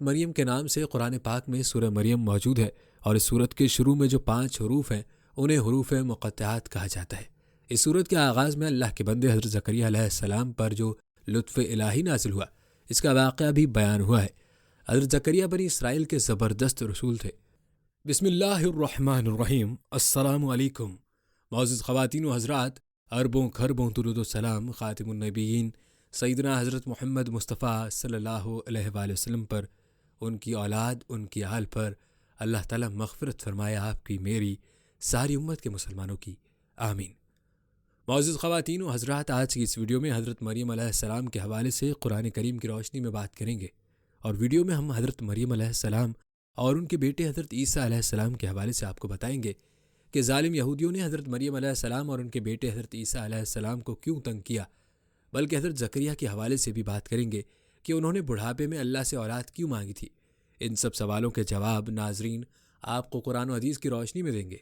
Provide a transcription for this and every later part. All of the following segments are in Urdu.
مریم کے نام سے قرآن پاک میں سورہ مریم موجود ہے، اور اس سورت کے شروع میں جو 5 حروف ہیں انہیں حروف مقطعات کہا جاتا ہے۔ اس سورت کے آغاز میں اللہ کے بندے حضرت زکریا علیہ السلام پر جو لطف الہی نازل ہوا، اس کا واقعہ بھی بیان ہوا ہے۔ حضرت زکریا بنی اسرائیل کے زبردست رسول تھے۔ بسم اللہ الرحمن الرحیم۔ السلام علیکم معزز خواتین و حضرات، اربوں خربوں درود و سلام خاتم النبیین سیدنا حضرت محمد مصطفیٰ صلی اللہ علیہ وآلہ وسلم پر، ان کی اولاد، ان کی آل پر اللہ تعالیٰ مغفرت فرمائے، آپ کی، میری، ساری امت کے مسلمانوں کی، آمین۔ معزز خواتین و حضرات، آج کی اس ویڈیو میں حضرت مریم علیہ السلام کے حوالے سے قرآن کریم کی روشنی میں بات کریں گے، اور ویڈیو میں ہم حضرت مریم علیہ السلام اور ان کے بیٹے حضرت عیسیٰ علیہ السلام کے حوالے سے آپ کو بتائیں گے کہ ظالم یہودیوں نے حضرت مریم علیہ السلام اور ان کے بیٹے حضرت عیسیٰ علیہ السلام کو کیوں تنگ کیا، بلکہ حضرت زکریا کے حوالے سے بھی بات کریں گے کہ انہوں نے بڑھاپے میں اللہ سے اولاد کیوں مانگی تھی۔ ان سب سوالوں کے جواب ناظرین آپ کو قرآن و حدیث کی روشنی میں دیں گے،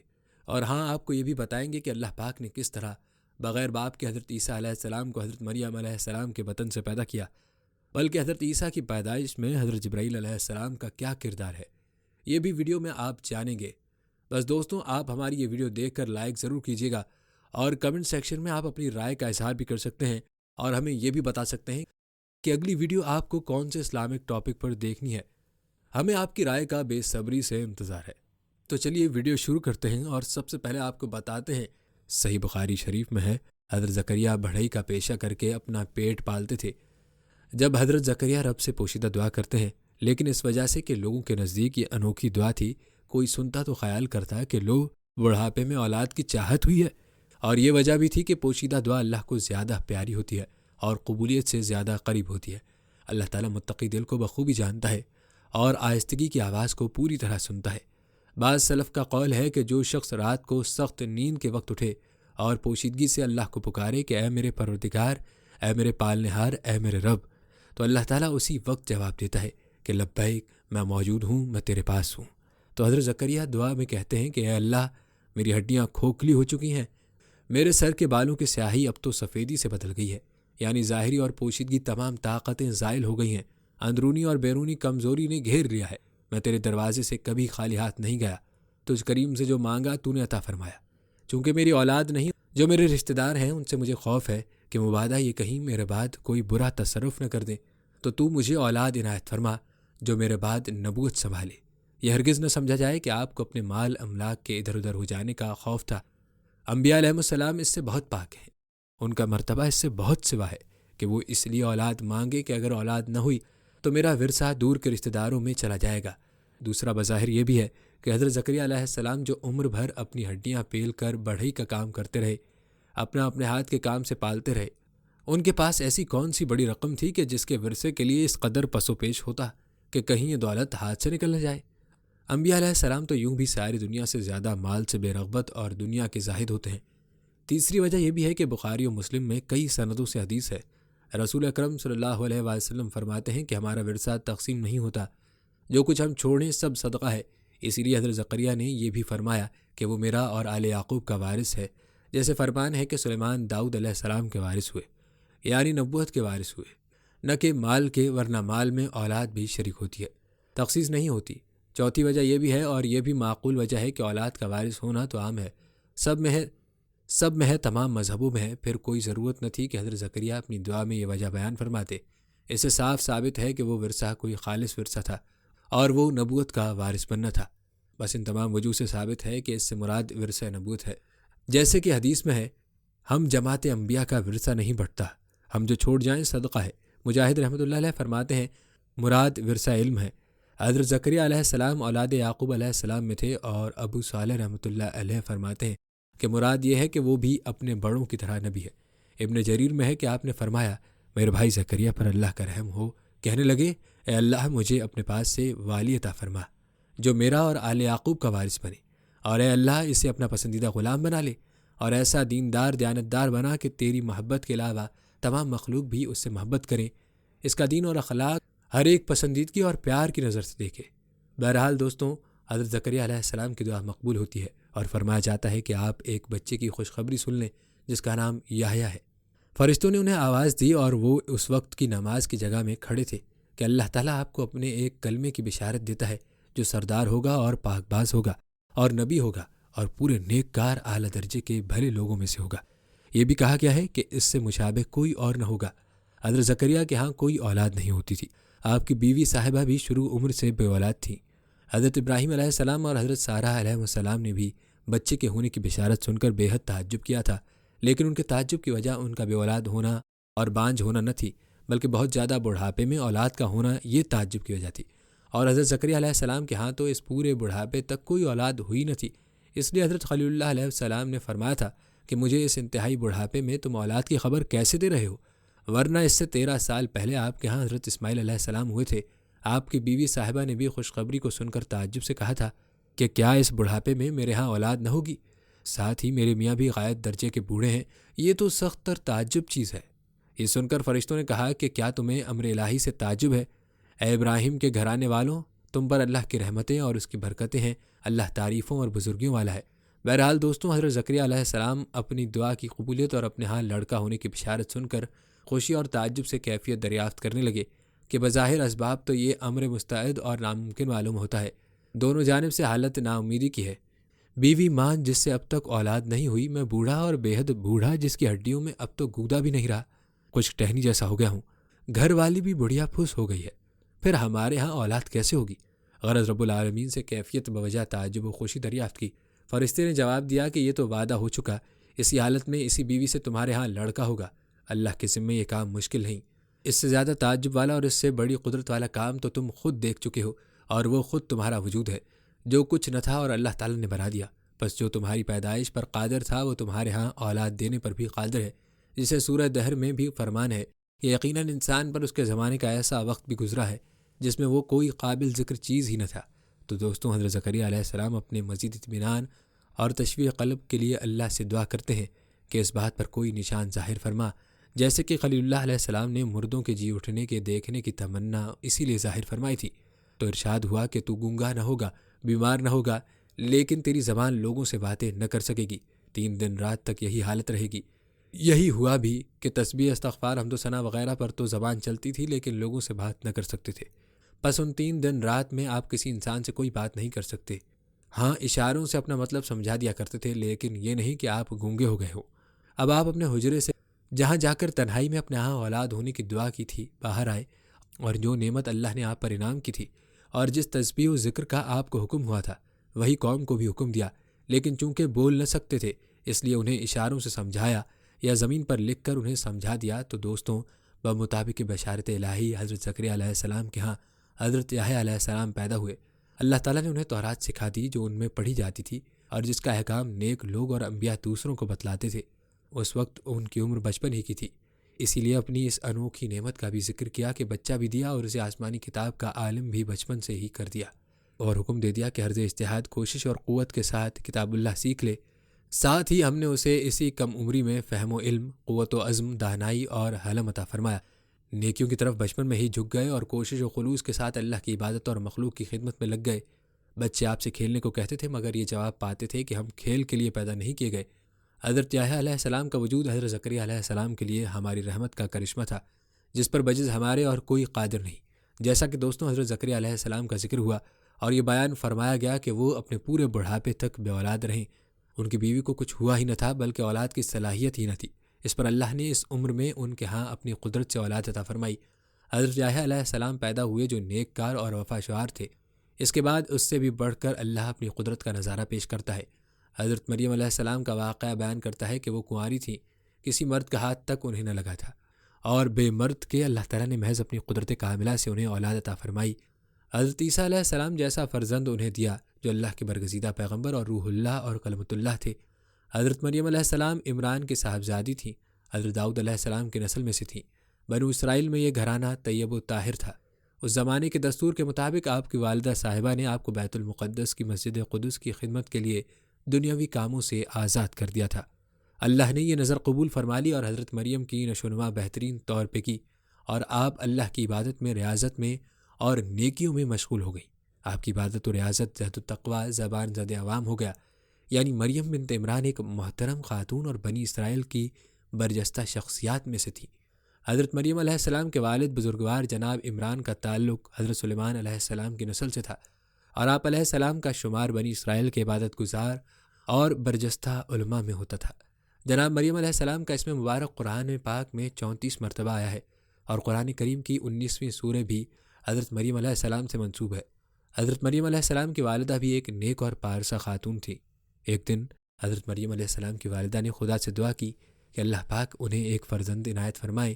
اور ہاں، آپ کو یہ بھی بتائیں گے کہ اللہ پاک نے کس طرح بغیر باپ کے حضرت عیسیٰ علیہ السلام کو حضرت مریم علیہ السلام کے بطن سے پیدا کیا، بلکہ حضرت عیسیٰ کی پیدائش میں حضرت جبرائیل علیہ السلام کا کیا کردار ہے، یہ بھی ویڈیو میں آپ جانیں گے۔ بس دوستوں، آپ ہماری یہ ویڈیو دیکھ کر لائک ضرور کیجیے گا، اور کمنٹ سیکشن میں آپ اپنی رائے کا اظہار بھی کر سکتے ہیں، اور ہمیں یہ بھی بتا سکتے ہیں کہ اگلی ویڈیو آپ کو کون سے اسلامک ٹاپک پر دیکھنی ہے۔ ہمیں آپ کی رائے کا بے صبری سے انتظار ہے۔ تو چلیے ویڈیو شروع کرتے ہیں، اور سب سے پہلے آپ کو بتاتے ہیں، صحیح بخاری شریف میں ہے، حضرت زکریا بڑھئی کا پیشہ کر کے اپنا پیٹ پالتے تھے۔ جب حضرت زکریا رب سے پوشیدہ دعا کرتے ہیں، لیکن اس وجہ سے کہ لوگوں کے نزدیک یہ انوکھی دعا تھی، کوئی سنتا تو خیال کرتا کہ لو بڑھاپے میں اولاد کی چاہت ہوئی ہے، اور یہ وجہ بھی تھی کہ پوشیدہ دعا اللہ کو زیادہ پیاری ہوتی ہے اور قبولیت سے زیادہ قریب ہوتی ہے۔ اللہ تعالیٰ متقی دل کو بخوبی جانتا ہے اور آہستگی کی آواز کو پوری طرح سنتا ہے۔ بعض سلف کا قول ہے کہ جو شخص رات کو سخت نیند کے وقت اٹھے اور پوشیدگی سے اللہ کو پکارے کہ اے میرے پروردگار، اے میرے پالنہار، اے میرے رب، تو اللہ تعالیٰ اسی وقت جواب دیتا ہے کہ لبیک، میں موجود ہوں، میں تیرے پاس ہوں۔ تو حضرت زکریا دعا میں کہتے ہیں کہ اے اللہ، میری ہڈیاں کھوکھلی ہو چکی ہیں، میرے سر کے بالوں کی سیاہی اب تو سفیدی سے بدل گئی ہے، یعنی ظاہری اور پوشیدگی تمام طاقتیں زائل ہو گئی ہیں، اندرونی اور بیرونی کمزوری نے گھیر لیا ہے، میں تیرے دروازے سے کبھی خالی ہاتھ نہیں گیا، تجھ کریم سے جو مانگا تو نے عطا فرمایا۔ چونکہ میری اولاد نہیں، جو میرے رشتہ دار ہیں، ان سے مجھے خوف ہے کہ مبادا یہ کہیں میرے بعد کوئی برا تصرف نہ کر دیں، تو مجھے اولاد عنایت فرما جو میرے بعد نبوت سنبھالے۔ یہ ہرگز نہ سمجھا جائے کہ آپ کو اپنے مال املاک کے ادھر ادھر ہو جانے کا خوف تھا۔ انبیاء علیہ السلام اس سے بہت پاک ہیں، ان کا مرتبہ اس سے بہت سوا ہے کہ وہ اس لیے اولاد مانگے کہ اگر اولاد نہ ہوئی تو میرا ورثہ دور کے رشتہ داروں میں چلا جائے گا۔ دوسرا بظاہر یہ بھی ہے کہ حضرت زکریا علیہ السلام جو عمر بھر اپنی ہڈیاں پیل کر بڑھئی کا کام کرتے رہے، اپنے ہاتھ کے کام سے پالتے رہے، ان کے پاس ایسی کون سی بڑی رقم تھی کہ جس کے ورثے کے لیے اس قدر پس و پیش ہوتا کہ کہیں یہ دولت ہاتھ سے نکل نہ جائے۔ انبیاء علیہ السلام تو یوں بھی ساری دنیا سے زیادہ مال سے بے رغبت اور دنیا کے زاہد ہوتے ہیں۔ تیسری وجہ یہ بھی ہے کہ بخاری و مسلم میں کئی سندوں سے حدیث ہے، رسول اکرم صلی اللہ علیہ وسلم فرماتے ہیں کہ ہمارا ورثہ تقسیم نہیں ہوتا، جو کچھ ہم چھوڑیں سب صدقہ ہے۔ اسی لیے حضرت زکریا نے یہ بھی فرمایا کہ وہ میرا اور آل یعقوب کا وارث ہے، جیسے فرمان ہے کہ سلیمان داؤد علیہ السلام کے وارث ہوئے، یعنی نبوت کے وارث ہوئے، نہ کہ مال کے، ورنہ مال میں اولاد بھی شریک ہوتی ہے، تخصیص نہیں ہوتی۔ چوتھی وجہ یہ بھی ہے، اور یہ بھی معقول وجہ ہے، کہ اولاد کا وارث ہونا تو عام ہے، سب میں ہے، تمام مذہبوں میں ہے، پھر کوئی ضرورت نہ تھی کہ حضرت زکریا اپنی دعا میں یہ وجہ بیان فرماتے۔ اس سے صاف ثابت ہے کہ وہ ورثہ کوئی خالص ورثہ تھا اور وہ نبوت کا وارث بننا تھا۔ بس ان تمام وجوہ سے ثابت ہے کہ اس سے مراد ورثہ نبوت ہے، جیسے کہ حدیث میں ہے، ہم جماعت انبیاء کا ورثہ نہیں بٹتا، ہم جو چھوڑ جائیں صدقہ ہے۔ مجاہد رحمۃ اللہ علیہ فرماتے ہیں مراد ورثہ علم ہے۔ حضرت زکریا علیہ السلام اولاد یعقوب علیہ السلام میں تھے، اور ابو صالح رحمۃ اللہ علیہ فرماتے ہیں کہ مراد یہ ہے کہ وہ بھی اپنے بڑوں کی طرح نبی ہے۔ ابن جریر میں ہے کہ آپ نے فرمایا میرے بھائی زکریا پر اللہ کا رحم ہو، کہنے لگے اے اللہ مجھے اپنے پاس سے والی عطا فرما جو میرا اور آل یعقوب کا وارث بنے، اور اے اللہ اسے اپنا پسندیدہ غلام بنا لے، اور ایسا دیندار دیانتدار بنا کہ تیری محبت کے علاوہ تمام مخلوق بھی اس سے محبت کریں، اس کا دین اور اخلاق ہر ایک پسندیدگی اور پیار کی نظر سے دیکھے۔ بہرحال دوستوں، حضرت زکریا علیہ السلام کی دعا مقبول ہوتی ہے، اور فرمایا جاتا ہے کہ آپ ایک بچے کی خوشخبری سن لیں جس کا نام یحییٰ ہے۔ فرشتوں نے انہیں آواز دی، اور وہ اس وقت کی نماز کی جگہ میں کھڑے تھے کہ اللہ تعالیٰ آپ کو اپنے ایک کلمے کی بشارت دیتا ہے جو سردار ہوگا اور پاک باز ہوگا اور نبی ہوگا اور پورے نیک کار اعلیٰ درجے کے بھلے لوگوں میں سے ہوگا۔ یہ بھی کہا گیا ہے کہ اس سے مشابہ کوئی اور نہ ہوگا۔ حضرت زکریا کے ہاں کوئی اولاد نہیں ہوتی تھی۔ آپ کی بیوی صاحبہ بھی شروع عمر سے بے اولاد تھیں۔ حضرت ابراہیم علیہ السلام اور حضرت سارہ علیہ السلام نے بھی بچے کے ہونے کی بشارت سن کر بے حد تعجب کیا تھا، لیکن ان کے تعجب کی وجہ ان کا بے اولاد ہونا اور بانجھ ہونا نہ تھی، بلکہ بہت زیادہ بڑھاپے میں اولاد کا ہونا یہ تعجب کی وجہ تھی۔ اور حضرت زکریا علیہ السلام کے ہاں تو اس پورے بڑھاپے تک کوئی اولاد ہوئی نہ تھی، اس لیے حضرت خلیل اللہ علیہ السلام نے فرمایا تھا کہ مجھے اس انتہائی بڑھاپے میں تم اولاد کی خبر کیسے دے رہے ہو، ورنہ اس سے 13 سال پہلے آپ کے ہاں حضرت اسماعیل علیہ السلام ہوئے تھے۔ آپ کی بیوی صاحبہ نے بھی خوشخبری کو سن کر تعجب سے کہا تھا کہ کیا اس بڑھاپے میں میرے ہاں اولاد نہ ہوگی؟ ساتھ ہی میرے میاں بھی غائب درجے کے بوڑھے ہیں، یہ تو سخت تر تعجب چیز ہے۔ یہ سن کر فرشتوں نے کہا کہ کیا تمہیں امر الہی سے تعجب ہے؟ اے ابراہیم کے گھرانے والوں، تم پر اللہ کی رحمتیں اور اس کی برکتیں ہیں، اللہ تعریفوں اور بزرگیوں والا ہے۔ بہرحال دوستوں، حضرت زکریا علیہ السلام اپنی دعا کی قبولیت اور اپنے ہاں لڑکا ہونے کی بشارت سن کر خوشی اور تعجب سے کیفیت دریافت کرنے لگے کہ بظاہر اسباب تو یہ امر مستعد اور ناممکن معلوم ہوتا ہے، دونوں جانب سے حالت نا امیدی کی ہے۔ بیوی ماں جس سے اب تک اولاد نہیں ہوئی، میں بوڑھا اور بے حد بوڑھا جس کی ہڈیوں میں اب تو گودا بھی نہیں رہا، کچھ ٹہنی جیسا ہو گیا ہوں، گھر والی بھی بڑھیا پھوس ہو گئی ہے، پھر ہمارے ہاں اولاد کیسے ہوگی؟ غرض رب العالمین سے کیفیت بوجہ تعجب و خوشی دریافت کی۔ فرشتے نے جواب دیا کہ یہ تو وعدہ ہو چکا، اسی حالت میں اسی بیوی سے تمہارے ہاں لڑکا ہوگا، اللہ کے ذمے یہ کام مشکل نہیں، اس سے زیادہ تعجب والا اور اس سے بڑی قدرت والا کام تو تم خود دیکھ چکے ہو، اور وہ خود تمہارا وجود ہے، جو کچھ نہ تھا اور اللہ تعالیٰ نے بنا دیا، بس جو تمہاری پیدائش پر قادر تھا وہ تمہارے ہاں اولاد دینے پر بھی قادر ہے، جسے سورہ دہر میں بھی فرمان ہے کہ یقیناً انسان پر اس کے زمانے کا ایسا وقت بھی گزرا ہے جس میں وہ کوئی قابل ذکر چیز ہی نہ تھا۔ تو دوستوں، حضرت زکریا علیہ السلام اپنے مزید اطمینان اور تشویق قلب کے لیے اللہ سے دعا کرتے ہیں کہ اس بات پر کوئی نشان ظاہر فرما، جیسے کہ خلیل اللہ علیہ السلام نے مردوں کے جی اٹھنے کے دیکھنے کی تمنا اسی لیے ظاہر فرمائی تھی۔ تو ارشاد ہوا کہ تو گنگا نہ ہوگا، بیمار نہ ہوگا، لیکن تیری زبان لوگوں سے باتیں نہ کر سکے گی، 3 دن رات تک یہی حالت رہے گی۔ یہی ہوا بھی کہ تسبیح، استغفار، حمد و ثنا وغیرہ پر تو زبان چلتی تھی، لیکن لوگوں سے بات نہ کر سکتے تھے۔ پس ان 3 دن رات میں آپ کسی انسان سے کوئی بات نہیں کر سکتے، ہاں اشاروں سے اپنا مطلب سمجھا دیا کرتے تھے، لیکن یہ نہیں کہ آپ گونگے ہو گئے ہو۔ اب آپ اپنے حجرے سے جہاں جا کر تنہائی میں اپنے ہاں اولاد ہونے کی دعا کی تھی باہر آئے، اور جو نعمت اللہ نے آپ پر انعام کی تھی اور جس تسبیح و ذکر کا آپ کو حکم ہوا تھا وہی قوم کو بھی حکم دیا، لیکن چونکہ بول نہ سکتے تھے اس لیے انہیں اشاروں سے سمجھایا یا زمین پر لکھ کر انہیں سمجھا دیا۔ تو دوستوں، بمطابق بشارت الہی حضرت زکریا علیہ السلام کے ہاں حضرت یحییٰ علیہ السلام پیدا ہوئے۔ اللہ تعالیٰ نے انہیں تورات سکھا دی جو ان میں پڑھی جاتی تھی اور جس کا احکام نیک لوگ اور انبیاء دوسروں کو بتلاتے تھے۔ اس وقت ان کی عمر 55 ہی کی تھی، اسی لیے اپنی اس انوکھی نعمت کا بھی ذکر کیا کہ بچہ بھی دیا اور اسے آسمانی کتاب کا عالم بھی بچپن سے ہی کر دیا، اور حکم دے دیا کہ ہر اجتہاد، کوشش اور قوت کے ساتھ کتاب اللہ سیکھ لے۔ ساتھ ہی ہم نے اسے اسی کم عمری میں فہم و علم، قوت و عزم، دانائی اور حلم عطا فرمایا۔ نیکیوں کی طرف بچپن میں ہی جھک گئے اور کوشش و خلوص کے ساتھ اللہ کی عبادت اور مخلوق کی خدمت میں لگ گئے۔ بچے آپ سے کھیلنے کو کہتے تھے مگر یہ جواب پاتے تھے کہ ہم کھیل کے لیے پیدا نہیں کیے گئے۔ حضرت یحییٰ علیہ السلام کا وجود حضرت زکریا علیہ السلام کے لیے ہماری رحمت کا کرشمہ تھا جس پر بجز ہمارے اور کوئی قادر نہیں۔ جیسا کہ دوستوں حضرت زکریا علیہ السلام کا ذکر ہوا اور یہ بیان فرمایا گیا کہ وہ اپنے پورے بڑھاپے تک بے اولاد رہیں، ان کی بیوی کو کچھ ہوا ہی نہ تھا بلکہ اولاد کی صلاحیت ہی نہ تھی۔ اس پر اللہ نے اس عمر میں ان کے ہاں اپنی قدرت سے اولاد عطا فرمائی۔ حضرت یحییٰ علیہ السلام پیدا ہوئے جو نیک کار اور وفا شعار تھے۔ اس کے بعد اس سے بھی بڑھ کر اللہ اپنی قدرت کا نظارہ پیش کرتا ہے۔ حضرت مریم علیہ السلام کا واقعہ بیان کرتا ہے کہ وہ کنواری تھیں، کسی مرد کا ہاتھ تک انہیں نہ لگا تھا، اور بے مرد کے اللہ تعالیٰ نے محض اپنی قدرت کاملہ سے انہیں اولاد عطا فرمائی۔ حضرت عیسیٰ علیہ السلام جیسا فرزند انہیں دیا جو اللہ کے برگزیدہ پیغمبر اور روح اللہ اور کلمۃ اللہ تھے۔ حضرت مریم علیہ السلام عمران کی صاحبزادی تھیں، حضرت داؤد علیہ السلام کی نسل میں سے تھیں۔ بنو اسرائیل میں یہ گھرانہ طیب و طاہر تھا۔ اس زمانے کے دستور کے مطابق آپ کی والدہ صاحبہ نے آپ کو بیت المقدس کی مسجد قدس کی خدمت کے لیے دنیاوی کاموں سے آزاد کر دیا تھا۔ اللہ نے یہ نظر قبول فرما لی اور حضرت مریم کی نشو و نما بہترین طور پہ کی، اور آپ اللہ کی عبادت میں، ریاضت میں اور نیکیوں میں مشغول ہو گئی۔ آپ کی عبادت و ریاضت زہد و تقوی زبان زد عوام ہو گیا، یعنی مریم بنت عمران ایک محترم خاتون اور بنی اسرائیل کی برجستہ شخصیات میں سے تھی۔ حضرت مریم علیہ السلام کے والد بزرگوار جناب عمران کا تعلق حضرت سلیمان علیہ السلام کی نسل سے تھا، اور آپ علیہ السلام کا شمار بنی اسرائیل کے عبادت گزار اور برجستہ علماء میں ہوتا تھا۔ جناب مریم علیہ السلام کا اسم مبارک قرآن پاک میں 34 مرتبہ آیا ہے، اور قرآن کریم کی 19ویں سورہ بھی حضرت مریم علیہ السلام سے منسوب ہے۔ حضرت مریم علیہ السلام کی والدہ بھی ایک نیک اور پارسا خاتون تھی۔ ایک دن حضرت مریم علیہ السلام کی والدہ نے خدا سے دعا کی کہ اللہ پاک انہیں ایک فرزند عنایت فرمائے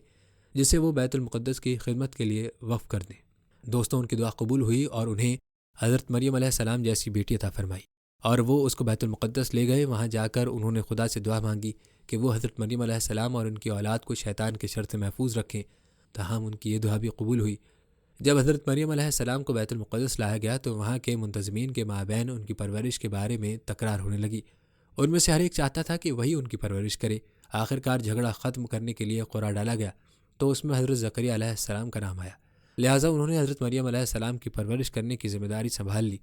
جسے وہ بیت المقدس کی خدمت کے لیے وقف کر دیں۔ دوستوں، ان کی دعا قبول ہوئی اور انہیں حضرت مریم علیہ السلام جیسی بیٹی عطا فرمائی، اور وہ اس کو بیت المقدس لے گئے۔ وہاں جا کر انہوں نے خدا سے دعا مانگی کہ وہ حضرت مریم علیہ السلام اور ان کی اولاد کو شیطان کے شر سے محفوظ رکھیں۔ تاہم ان کی یہ دعا بھی قبول ہوئی۔ جب حضرت مریم علیہ السلام کو بیت المقدس لایا گیا تو وہاں کے منتظمین کے مابین ان کی پرورش کے بارے میں تکرار ہونے لگی۔ ان میں سے ہر ایک چاہتا تھا کہ وہی ان کی پرورش کرے۔ آخرکار جھگڑا ختم کرنے کے لیے قرعہ ڈالا گیا تو اس میں حضرت زکریہ علیہ السلام کا نام آیا، لہٰذا انہوں نے حضرت مریم علیہ السلام کی پرورش کرنے کی ذمہ داری سنبھال لی۔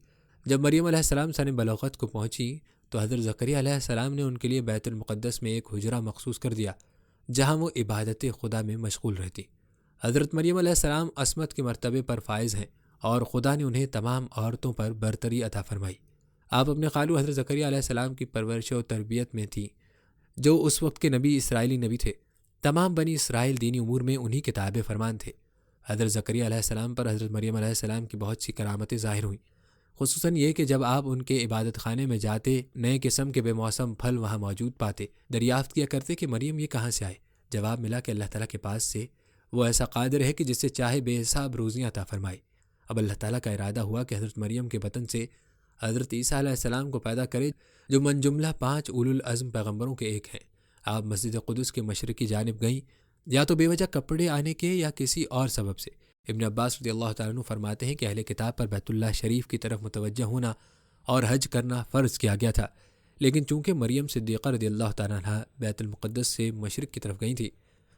جب مریم علیہ السلام سن بلوغت کو پہنچی تو حضرت زکریہ علیہ السلام نے ان کے لیے بیت المقدس میں ایک حجرہ مخصوص کر دیا جہاں وہ عبادت خدا میں مشغول رہتی۔ حضرت مریم علیہ السلام عصمت کے مرتبے پر فائز ہیں اور خدا نے انہیں تمام عورتوں پر برتری عطا فرمائی۔ آپ اپنے خالو حضرت زکریہ علیہ السلام کی پرورش و تربیت میں تھیں، جو اس وقت کے نبی اسرائیلی نبی تھے۔ تمام بنی اسرائیل دینی امور میں انہی کے تابع فرمان تھے۔ حضرت زکریہ علیہ السلام پر حضرت مریم علیہ السلام کی بہت سی کرامتیں ظاہر ہوئیں، خصوصاً یہ کہ جب آپ ان کے عبادت خانے میں جاتے نئے قسم کے بے موسم پھل وہاں موجود پاتے، دریافت کیا کرتے کہ مریم یہ کہاں سے آئے؟ جواب ملا کہ اللہ تعالیٰ کے پاس سے، وہ ایسا قادر ہے کہ جس سے چاہے بے حساب روزیاں عطا فرمائے۔ اب اللہ تعالیٰ کا ارادہ ہوا کہ حضرت مریم کے بطن سے حضرت عیسیٰ علیہ السلام کو پیدا کرے، جو من جملہ 5 اولو العزم پیغمبروں کے ایک ہیں۔ آپ مسجد قدس کے مشرقی جانب گئیں، یا تو بے وجہ کپڑے آنے کے یا کسی اور سبب سے۔ ابن عباس رضی اللہ تعالیٰ عنہ فرماتے ہیں کہ اہل کتاب پر بیت اللہ شریف کی طرف متوجہ ہونا اور حج کرنا فرض کیا گیا تھا، لیکن چونکہ مریم صدیقہ رضی اللہ تعالیٰ عنہ بیت المقدس سے مشرق کی طرف گئی تھی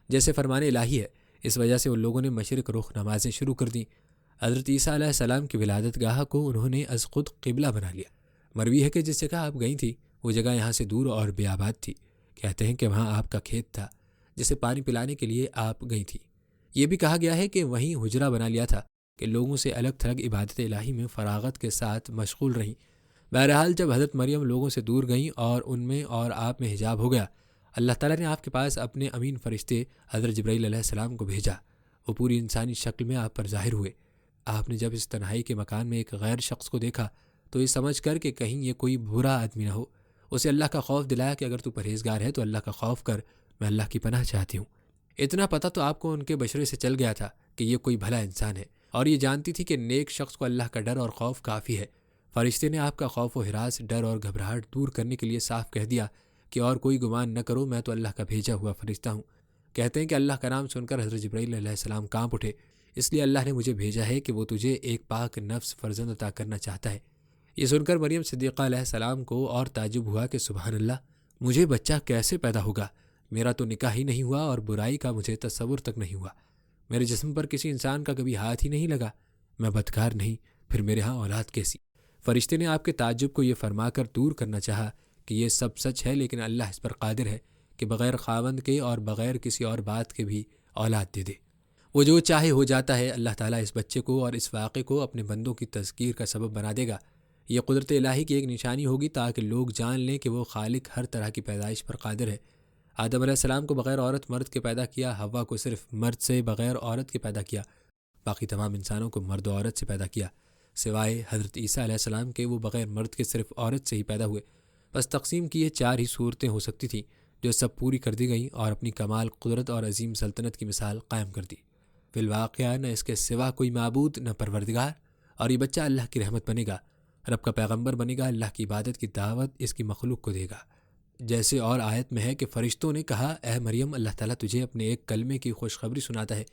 جیسے فرمان الہی ہے، اس وجہ سے ان لوگوں نے مشرق رخ نمازیں شروع کر دیں۔ حضرت عیسیٰ علیہ السلام کی ولادت گاہ کو انہوں نے از خود قبلہ بنا لیا۔ مروی ہے کہ جس جگہ آپ گئی تھی وہ جگہ یہاں سے دور اور بے آباد تھی۔ کہتے ہیں کہ وہاں آپ کا کھیت تھا جسے پانی پلانے کے لیے آپ گئی تھی۔ یہ بھی کہا گیا ہے کہ وہیں حجرہ بنا لیا تھا کہ لوگوں سے الگ تھلگ عبادت الہی میں فراغت کے ساتھ مشغول رہیں۔ بہرحال جب حضرت مریم لوگوں سے دور گئیں اور ان میں اور آپ میں حجاب ہو گیا، اللہ تعالیٰ نے آپ کے پاس اپنے امین فرشتے حضرت جبرائیل علیہ السلام کو بھیجا۔ وہ پوری انسانی شکل میں آپ پر ظاہر ہوئے۔ آپ نے جب اس تنہائی کے مکان میں ایک غیر شخص کو دیکھا تو یہ سمجھ کر کہ کہیں یہ کوئی برا آدمی نہ ہو، اسے اللہ کا خوف دلایا کہ اگر تو پرہیزگار ہے تو اللہ کا خوف کر، میں اللہ کی پناہ چاہتی ہوں۔ اتنا پتہ تو آپ کو ان کے بشرے سے چل گیا تھا کہ یہ کوئی بھلا انسان ہے، اور یہ جانتی تھی کہ نیک شخص کو اللہ کا ڈر اور خوف کافی ہے۔ فرشتے نے آپ کا خوف و ہراس، ڈر اور گھبراہٹ دور کرنے کے لیے صاف کہہ دیا کہ اور کوئی گمان نہ کرو، میں تو اللہ کا بھیجا ہوا فرشتہ ہوں۔ کہتے ہیں کہ اللہ کا نام سن کر حضرت جبرائیل علیہ السلام کانپ اٹھے، اس لیے اللہ نے مجھے بھیجا ہے کہ وہ تجھے ایک پاک نفس فرزند عطا کرنا چاہتا ہے۔ یہ سن کر مریم صدیقہ علیہ السلام کو اور تعجب ہوا کہ سبحان اللہ، مجھے بچہ کیسے پیدا ہوگا؟ میرا تو نکاح ہی نہیں ہوا اور برائی کا مجھے تصور تک نہیں ہوا۔ میرے جسم پر کسی انسان کا کبھی ہاتھ ہی نہیں لگا، میں بدکار نہیں، پھر میرے ہاں اولاد کیسی؟ فرشتے نے آپ کے تعجب کو یہ فرما کر دور کرنا چاہا کہ یہ سب سچ ہے، لیکن اللہ اس پر قادر ہے کہ بغیر خاوند کے اور بغیر کسی اور بات کے بھی اولاد دے دے۔ وہ جو چاہے ہو جاتا ہے۔ اللہ تعالیٰ اس بچے کو اور اس واقعے کو اپنے بندوں کی تذکیر کا سبب بنا دے گا۔ یہ قدرت الہی کی ایک نشانی ہوگی تاکہ لوگ جان لیں کہ وہ خالق ہر طرح کی پیدائش پر قادر ہے۔ آدم علیہ السلام کو بغیر عورت مرد کے پیدا کیا، حوا کو صرف مرد سے بغیر عورت کے پیدا کیا، باقی تمام انسانوں کو مرد و عورت سے پیدا کیا، سوائے حضرت عیسیٰ علیہ السلام کے، وہ بغیر مرد کے صرف عورت سے ہی پیدا ہوئے۔ بس تقسیم کی یہ 4 ہی صورتیں ہو سکتی تھیں جو سب پوری کر دی گئیں اور اپنی کمال قدرت اور عظیم سلطنت کی مثال قائم کر دی۔ فی الواقعہ نہ اس کے سوا کوئی معبود، نہ پروردگار، اور یہ بچہ اللہ کی رحمت بنے گا، رب کا پیغمبر بنے گا، اللہ کی عبادت کی دعوت اس کی مخلوق کو دے گا۔ جیسے اور آیت میں ہے کہ فرشتوں نے کہا، اے مریم، اللہ تعالیٰ تجھے اپنے ایک کلمے کی خوشخبری سناتا ہے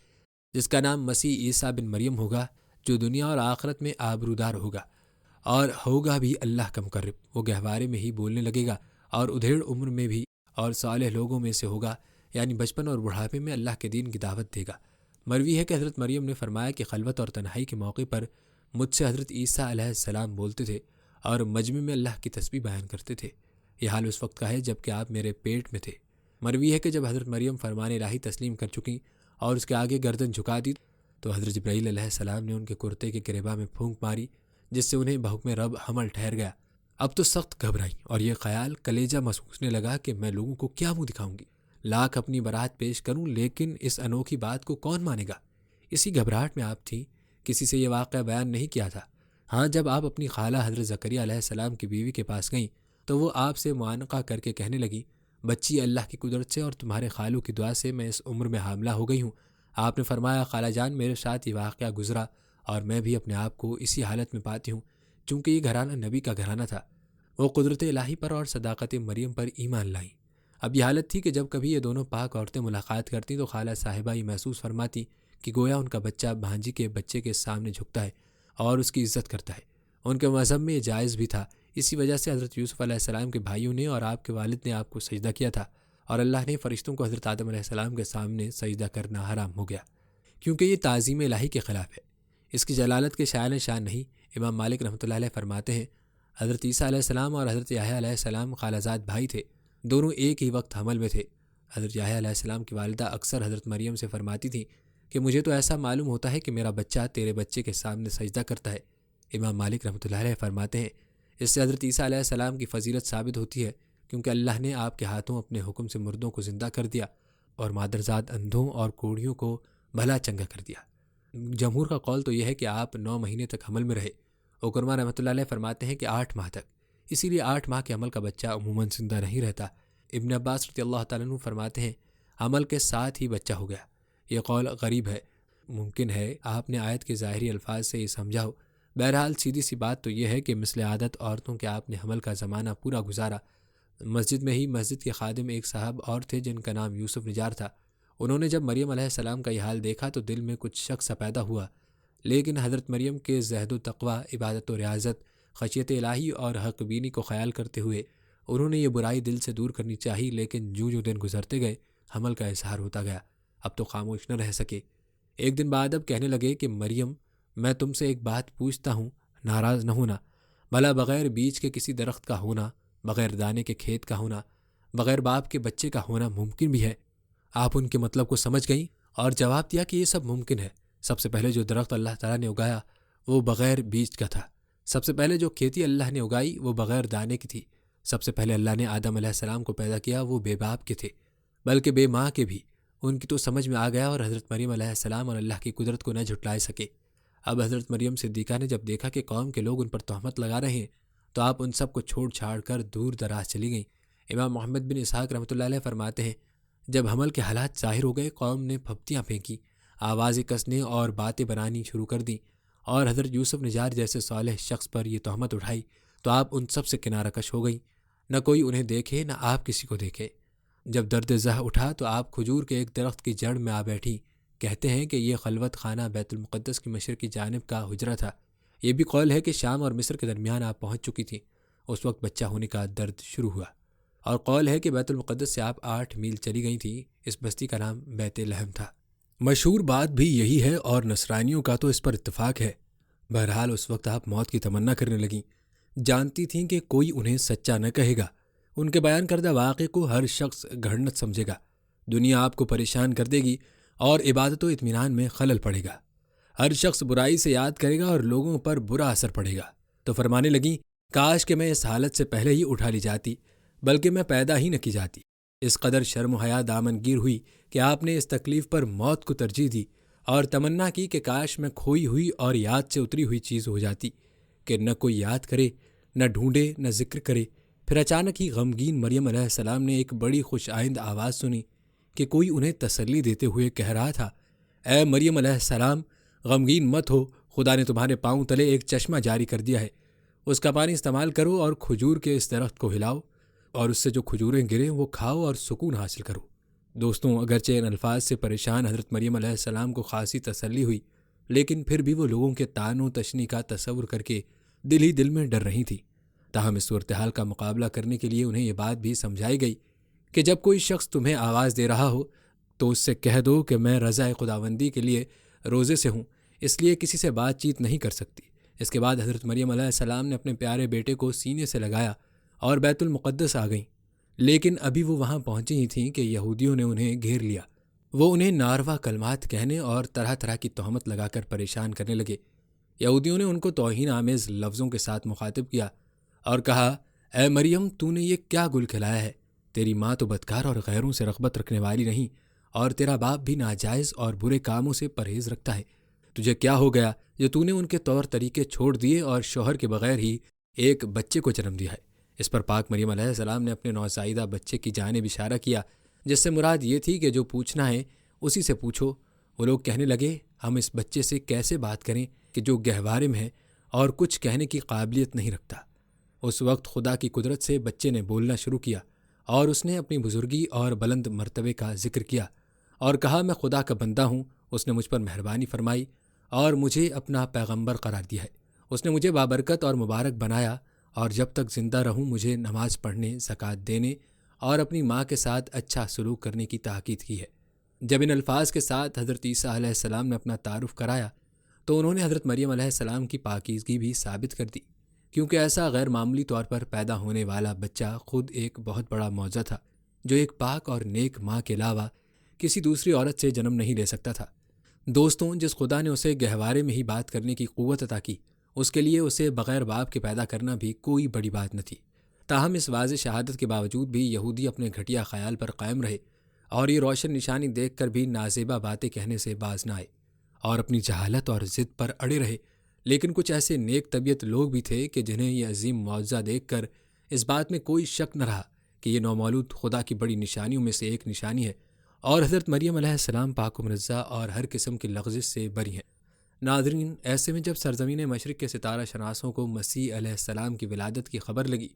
جس کا نام مسیح عیسیٰ بن مریم ہوگا، جو دنیا اور آخرت میں آبرودار ہوگا، اور ہوگا بھی اللہ کا مقرب۔ وہ گہوارے میں ہی بولنے لگے گا اور ادھیڑ عمر میں بھی اور صالح لوگوں میں سے ہوگا، یعنی بچپن اور بڑھاپے میں اللہ کے دین کی دعوت دے گا۔ مروی ہے کہ حضرت مریم نے فرمایا کہ خلوت اور تنہائی کے موقع پر مجھ سے حضرت عیسیٰ علیہ السلام بولتے تھے اور مجمع میں اللہ کی تسبیح بیان کرتے تھے۔ یہ حال اس وقت کا ہے جب کہ آپ میرے پیٹ میں تھے۔ مروی ہے کہ جب حضرت مریم فرمان الہی تسلیم کر چکیں اور اس کے آگے گردن جھکا دی تو حضرت جبرائیل علیہ السلام نے ان کے کرتے کے گریباں میں پھونک ماری، جس سے انہیں بحکم رب حمل ٹھہر گیا۔ اب تو سخت گھبرائی اور یہ خیال کلیجہ محسوسنے لگا کہ میں لوگوں کو کیا منہ دکھاؤں گی، لاکھ اپنی برات پیش کروں لیکن اس انوکھی بات کو کون مانے گا۔ اسی گھبراہٹ میں آپ تھیں، کسی سے یہ واقعہ بیان نہیں کیا تھا۔ ہاں، جب آپ اپنی خالہ حضرت زکریا علیہ السلام کی بیوی کے پاس گئیں تو وہ آپ سے معانقہ کر کے کہنے لگی، بچی اللہ کی قدرت سے اور تمہارے خالو کی دعا سے میں اس عمر میں حاملہ ہو گئی ہوں۔ آپ نے فرمایا، خالہ جان، میرے ساتھ یہ واقعہ گزرا اور میں بھی اپنے آپ کو اسی حالت میں پاتی ہوں، چونکہ یہ گھرانہ نبی کا گھرانہ تھا۔ وہ قدرت الہی پر اور صداقت مریم پر ایمان لائیں۔ اب یہ حالت تھی کہ جب کبھی یہ دونوں پاک عورتیں ملاقات کرتیں تو خالہ صاحبہ یہ محسوس فرماتی کہ گویا ان کا بچہ بھانجی کے بچے کے سامنے جھکتا ہے اور اس کی عزت کرتا ہے۔ ان کے مذہب میں یہ جائز بھی تھا۔ اسی وجہ سے حضرت یوسف علیہ السلام کے بھائیوں نے اور آپ کے والد نے آپ کو سجدہ کیا تھا، اور اللہ نے فرشتوں کو حضرت آدم علیہ السلام کے سامنے سجدہ کرنا حرام ہو گیا، کیونکہ یہ تعظیم الہی کے خلاف ہے، اس کی جلالت کے شایان شان نہیں۔ امام مالک رحمۃ اللہ علیہ فرماتے ہیں، حضرت عیسیٰ علیہ السلام اور حضرت یحییٰ علیہ السلام خالہ زاد بھائی تھے، دونوں ایک ہی وقت حمل میں تھے۔ حضرت یحییٰ علیہ السلام کی والدہ اکثر حضرت مریم سے فرماتی تھیں کہ مجھے تو ایسا معلوم ہوتا ہے کہ میرا بچہ تیرے بچے کے سامنے سجدہ کرتا ہے۔ امام مالک رحمۃ اللہ علیہ فرماتے ہیں، اس سے حضرت عیسیٰ علیہ السلام کی فضیلت ثابت ہوتی ہے، کیونکہ اللہ نے آپ کے ہاتھوں اپنے حکم سے مردوں کو زندہ کر دیا اور مادرزاد اندھوں اور کوڑیوں کو بھلا چنگا کر دیا۔ جمہور کا قول تو یہ ہے کہ آپ 9 مہینے تک حمل میں رہے۔ اکرمہ رحمۃ اللہ علیہ فرماتے ہیں کہ 8 ماہ تک، اسی لیے 8 ماہ کے حمل کا بچہ عموماً زندہ نہیں رہتا۔ ابن عباس رضی اللہ تعالیٰ عنہ فرماتے ہیں، حمل کے ساتھ ہی بچہ ہو گیا۔ یہ قول غریب ہے، ممکن ہے آپ نے آیت کے ظاہری الفاظ سے یہ سمجھا ہو۔ بہرحال سیدھی سی بات تو یہ ہے کہ مثل عادت عورتوں کے آپ نے حمل کا زمانہ پورا گزارا۔ مسجد میں ہی مسجد کے خادم ایک صاحب اور تھے جن کا نام یوسف نجار تھا۔ انہوں نے جب مریم علیہ السلام کا یہ حال دیکھا تو دل میں کچھ شک سا پیدا ہوا، لیکن حضرت مریم کے زہد و تقوی، عبادت و ریاضت، خشیت الہی اور حق بینی کو خیال کرتے ہوئے انہوں نے یہ برائی دل سے دور کرنی چاہی، لیکن جو دن گزرتے گئے حمل کا اظہار ہوتا گیا۔ اب تو خاموش نہ رہ سکے۔ ایک دن بعد اب کہنے لگے کہ مریم، میں تم سے ایک بات پوچھتا ہوں، ناراض نہ ہونا۔ بھلا بغیر بیج کے کسی درخت کا ہونا، بغیر دانے کے کھیت کا ہونا، بغیر باپ کے بچے کا ہونا ممکن بھی ہے؟ آپ ان کے مطلب کو سمجھ گئیں اور جواب دیا کہ یہ سب ممکن ہے۔ سب سے پہلے جو درخت اللہ تعالیٰ نے اگایا وہ بغیر بیج کا تھا۔ سب سے پہلے جو کھیتی اللہ نے اگائی وہ بغیر دانے کی تھی۔ سب سے پہلے اللہ نے آدم علیہ السلام کو پیدا کیا، وہ بے باپ کے تھے، بلکہ بے ماں کے بھی۔ ان کی تو سمجھ میں آ گیا اور حضرت مریم علیہ السلام اور اللہ کی قدرت کو نہ جھٹلائے سکے۔ اب حضرت مریم صدیقہ نے جب دیکھا کہ قوم کے لوگ ان پر تہمت لگا رہے ہیں تو آپ ان سب کو چھوڑ چھاڑ کر دور دراز چلی گئیں۔ امام محمد بن اسحاق رحمۃ اللہ علیہ فرماتے ہیں، جب حمل کے حالات ظاہر ہو گئے، قوم نے پھپتیاں پھینکی، آوازیں کسنے اور باتیں بنانی شروع کر دیں اور حضرت یوسف نجار جیسے صالح شخص پر یہ تہمت اٹھائی تو آپ ان سب سے کنارہ کش ہو گئیں۔ نہ کوئی انہیں دیکھے، نہ آپ کسی کو دیکھے۔ جب درد زہ اٹھا تو آپ کھجور کے ایک درخت کی جڑ میں آ بیٹھی۔ کہتے ہیں کہ یہ خلوت خانہ بیت المقدس کی مشرقی جانب کا حجرہ تھا۔ یہ بھی قول ہے کہ شام اور مصر کے درمیان آپ پہنچ چکی تھیں۔ اس وقت بچہ ہونے کا درد شروع ہوا، اور قول ہے کہ بیت المقدس سے آپ 8 میل چلی گئی تھیں۔ اس بستی کا نام بیت لحم تھا۔ مشہور بات بھی یہی ہے اور نصرانیوں کا تو اس پر اتفاق ہے۔ بہرحال اس وقت آپ موت کی تمنا کرنے لگیں، جانتی تھیں کہ کوئی انہیں سچا نہ کہے گا، ان کے بیان کردہ واقعے کو ہر شخص گھڑنت سمجھے گا، دنیا آپ کو پریشان کر دے گی اور عبادت و اطمینان میں خلل پڑے گا، ہر شخص برائی سے یاد کرے گا اور لوگوں پر برا اثر پڑے گا۔ تو فرمانے لگیں، کاش کہ میں اس حالت سے پہلے ہی اٹھا لی جاتی، بلکہ میں پیدا ہی نہ کی جاتی۔ اس قدر شرم و حیا دامن گیر ہوئی کہ آپ نے اس تکلیف پر موت کو ترجیح دی اور تمنا کی کہ کاش میں کھوئی ہوئی اور یاد سے اتری ہوئی چیز ہو جاتی، کہ نہ کوئی یاد کرے، نہ ڈھونڈے، نہ ذکر کرے۔ پھر اچانک ہی غمگین مریم علیہ السلام نے ایک بڑی خوش آئند آواز سنی کہ کوئی انہیں تسلی دیتے ہوئے کہہ رہا تھا، اے مریم علیہ السلام، غمگین مت ہو، خدا نے تمہارے پاؤں تلے ایک چشمہ جاری کر دیا ہے، اس کا پانی استعمال کرو اور کھجور کے اس درخت کو ہلاؤ اور اس سے جو کھجوریں گریں وہ کھاؤ اور سکون حاصل کرو۔ دوستوں، اگرچہ ان الفاظ سے پریشان حضرت مریم علیہ السلام کو خاصی تسلی ہوئی، لیکن پھر بھی وہ لوگوں کے طعن و تشنی کا تصور کر کے دل ہی دل میں ڈر رہی تھی۔ تاہم اس صورتحال کا مقابلہ کرنے کے لیے انہیں یہ بات بھی سمجھائی گئی کہ جب کوئی شخص تمہیں آواز دے رہا ہو تو اس سے کہہ دو کہ میں رضا خداوندی کے لیے روزے سے ہوں، اس لیے کسی سے بات چیت نہیں کر سکتی۔ اس کے بعد حضرت مریم علیہ السلام نے اپنے پیارے بیٹے کو سینے سے لگایا اور بیت المقدس آ گئیں، لیکن ابھی وہ وہاں پہنچی ہی تھیں کہ یہودیوں نے انہیں گھیر لیا۔ وہ انہیں ناروا کلمات کہنے اور طرح طرح کی تہمت لگا کر پریشان کرنے لگے۔ یہودیوں نے ان کو توہین آمیز لفظوں کے ساتھ مخاطب کیا اور کہا، اے مریم، تو نے یہ کیا گل کھلایا ہے؟ تیری ماں تو بدکار اور غیروں سے رغبت رکھنے والی نہیں، اور تیرا باپ بھی ناجائز اور برے کاموں سے پرہیز رکھتا ہے۔ تجھے کیا ہو گیا جو تو نے ان کے طور طریقے چھوڑ دیے اور شوہر کے بغیر ہی ایک بچے کو جنم دیا ہے؟ اس پر پاک مریم علیہ السلام نے اپنے نوزائیدہ بچے کی جانب اشارہ کیا، جس سے مراد یہ تھی کہ جو پوچھنا ہے اسی سے پوچھو۔ وہ لوگ کہنے لگے، ہم اس بچے سے کیسے بات کریں کہ جو گہوارے میں ہے اور کچھ کہنے کی قابلیت نہیں رکھتا؟ اس وقت خدا کی قدرت سے بچے نے بولنا شروع کیا اور اس نے اپنی بزرگی اور بلند مرتبے کا ذکر کیا اور کہا، میں خدا کا بندہ ہوں، اس نے مجھ پر مہربانی فرمائی اور مجھے اپنا پیغمبر قرار دیا ہے۔ اس نے مجھے بابرکت اور مبارک بنایا اور جب تک زندہ رہوں مجھے نماز پڑھنے، زکوٰۃ دینے اور اپنی ماں کے ساتھ اچھا سلوک کرنے کی تاکید کی ہے۔ جب ان الفاظ کے ساتھ حضرت عیسیٰ علیہ السلام نے اپنا تعارف کرایا تو انہوں نے حضرت مریم علیہ السلام کی پاکیزگی بھی ثابت کر دی، کیونکہ ایسا غیر معمولی طور پر پیدا ہونے والا بچہ خود ایک بہت بڑا معجزہ تھا، جو ایک پاک اور نیک ماں کے علاوہ کسی دوسری عورت سے جنم نہیں لے سکتا تھا۔ دوستوں، جس خدا نے اسے گہوارے میں ہی بات کرنے کی قوت عطا کی، اس کے لیے اسے بغیر باپ کے پیدا کرنا بھی کوئی بڑی بات نہ تھی۔ تاہم اس واضح شہادت کے باوجود بھی یہودی اپنے گھٹیا خیال پر قائم رہے اور یہ روشن نشانی دیکھ کر بھی نازیبا باتیں کہنے سے باز نہ آئے اور اپنی جہالت اور ضد پر اڑے رہے۔ لیکن کچھ ایسے نیک طبیعت لوگ بھی تھے کہ جنہیں یہ عظیم معجزہ دیکھ کر اس بات میں کوئی شک نہ رہا کہ یہ نومولود خدا کی بڑی نشانیوں میں سے ایک نشانی ہے اور حضرت مریم علیہ السلام پاک و منزہ اور ہر قسم کی لغزش سے بری ہیں۔ ناظرین، ایسے میں جب سرزمین مشرق کے ستارہ شناسوں کو مسیح علیہ السلام کی ولادت کی خبر لگی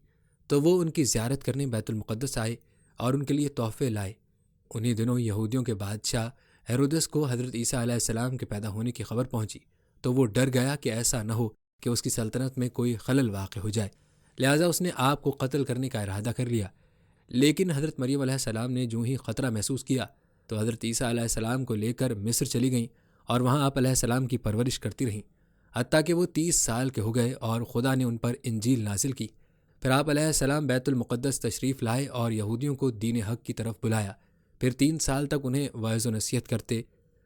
تو وہ ان کی زیارت کرنے بیت المقدس آئے اور ان کے لیے تحفے لائے۔ انہی دنوں یہودیوں کے بادشاہ ہیرودس کو حضرت عیسیٰ علیہ السلام کے پیدا ہونے کی خبر پہنچی تو وہ ڈر گیا کہ ایسا نہ ہو کہ اس کی سلطنت میں کوئی خلل واقع ہو جائے، لہٰذا اس نے آپ کو قتل کرنے کا ارادہ کر لیا۔ لیکن حضرت مریم علیہ السلام نے جو ہی خطرہ محسوس کیا تو حضرت عیسیٰ علیہ السلام کو لے کر مصر چلی گئیں اور وہاں آپ علیہ السلام کی پرورش کرتی رہیں، حتیٰ کہ وہ 30 سال کے ہو گئے اور خدا نے ان پر انجیل نازل کی۔ پھر آپ علیہ السلام بیت المقدس تشریف لائے اور یہودیوں کو دین حق کی طرف بلایا۔ پھر 3 سال تک انہیں وعظ و نصیحت کرتے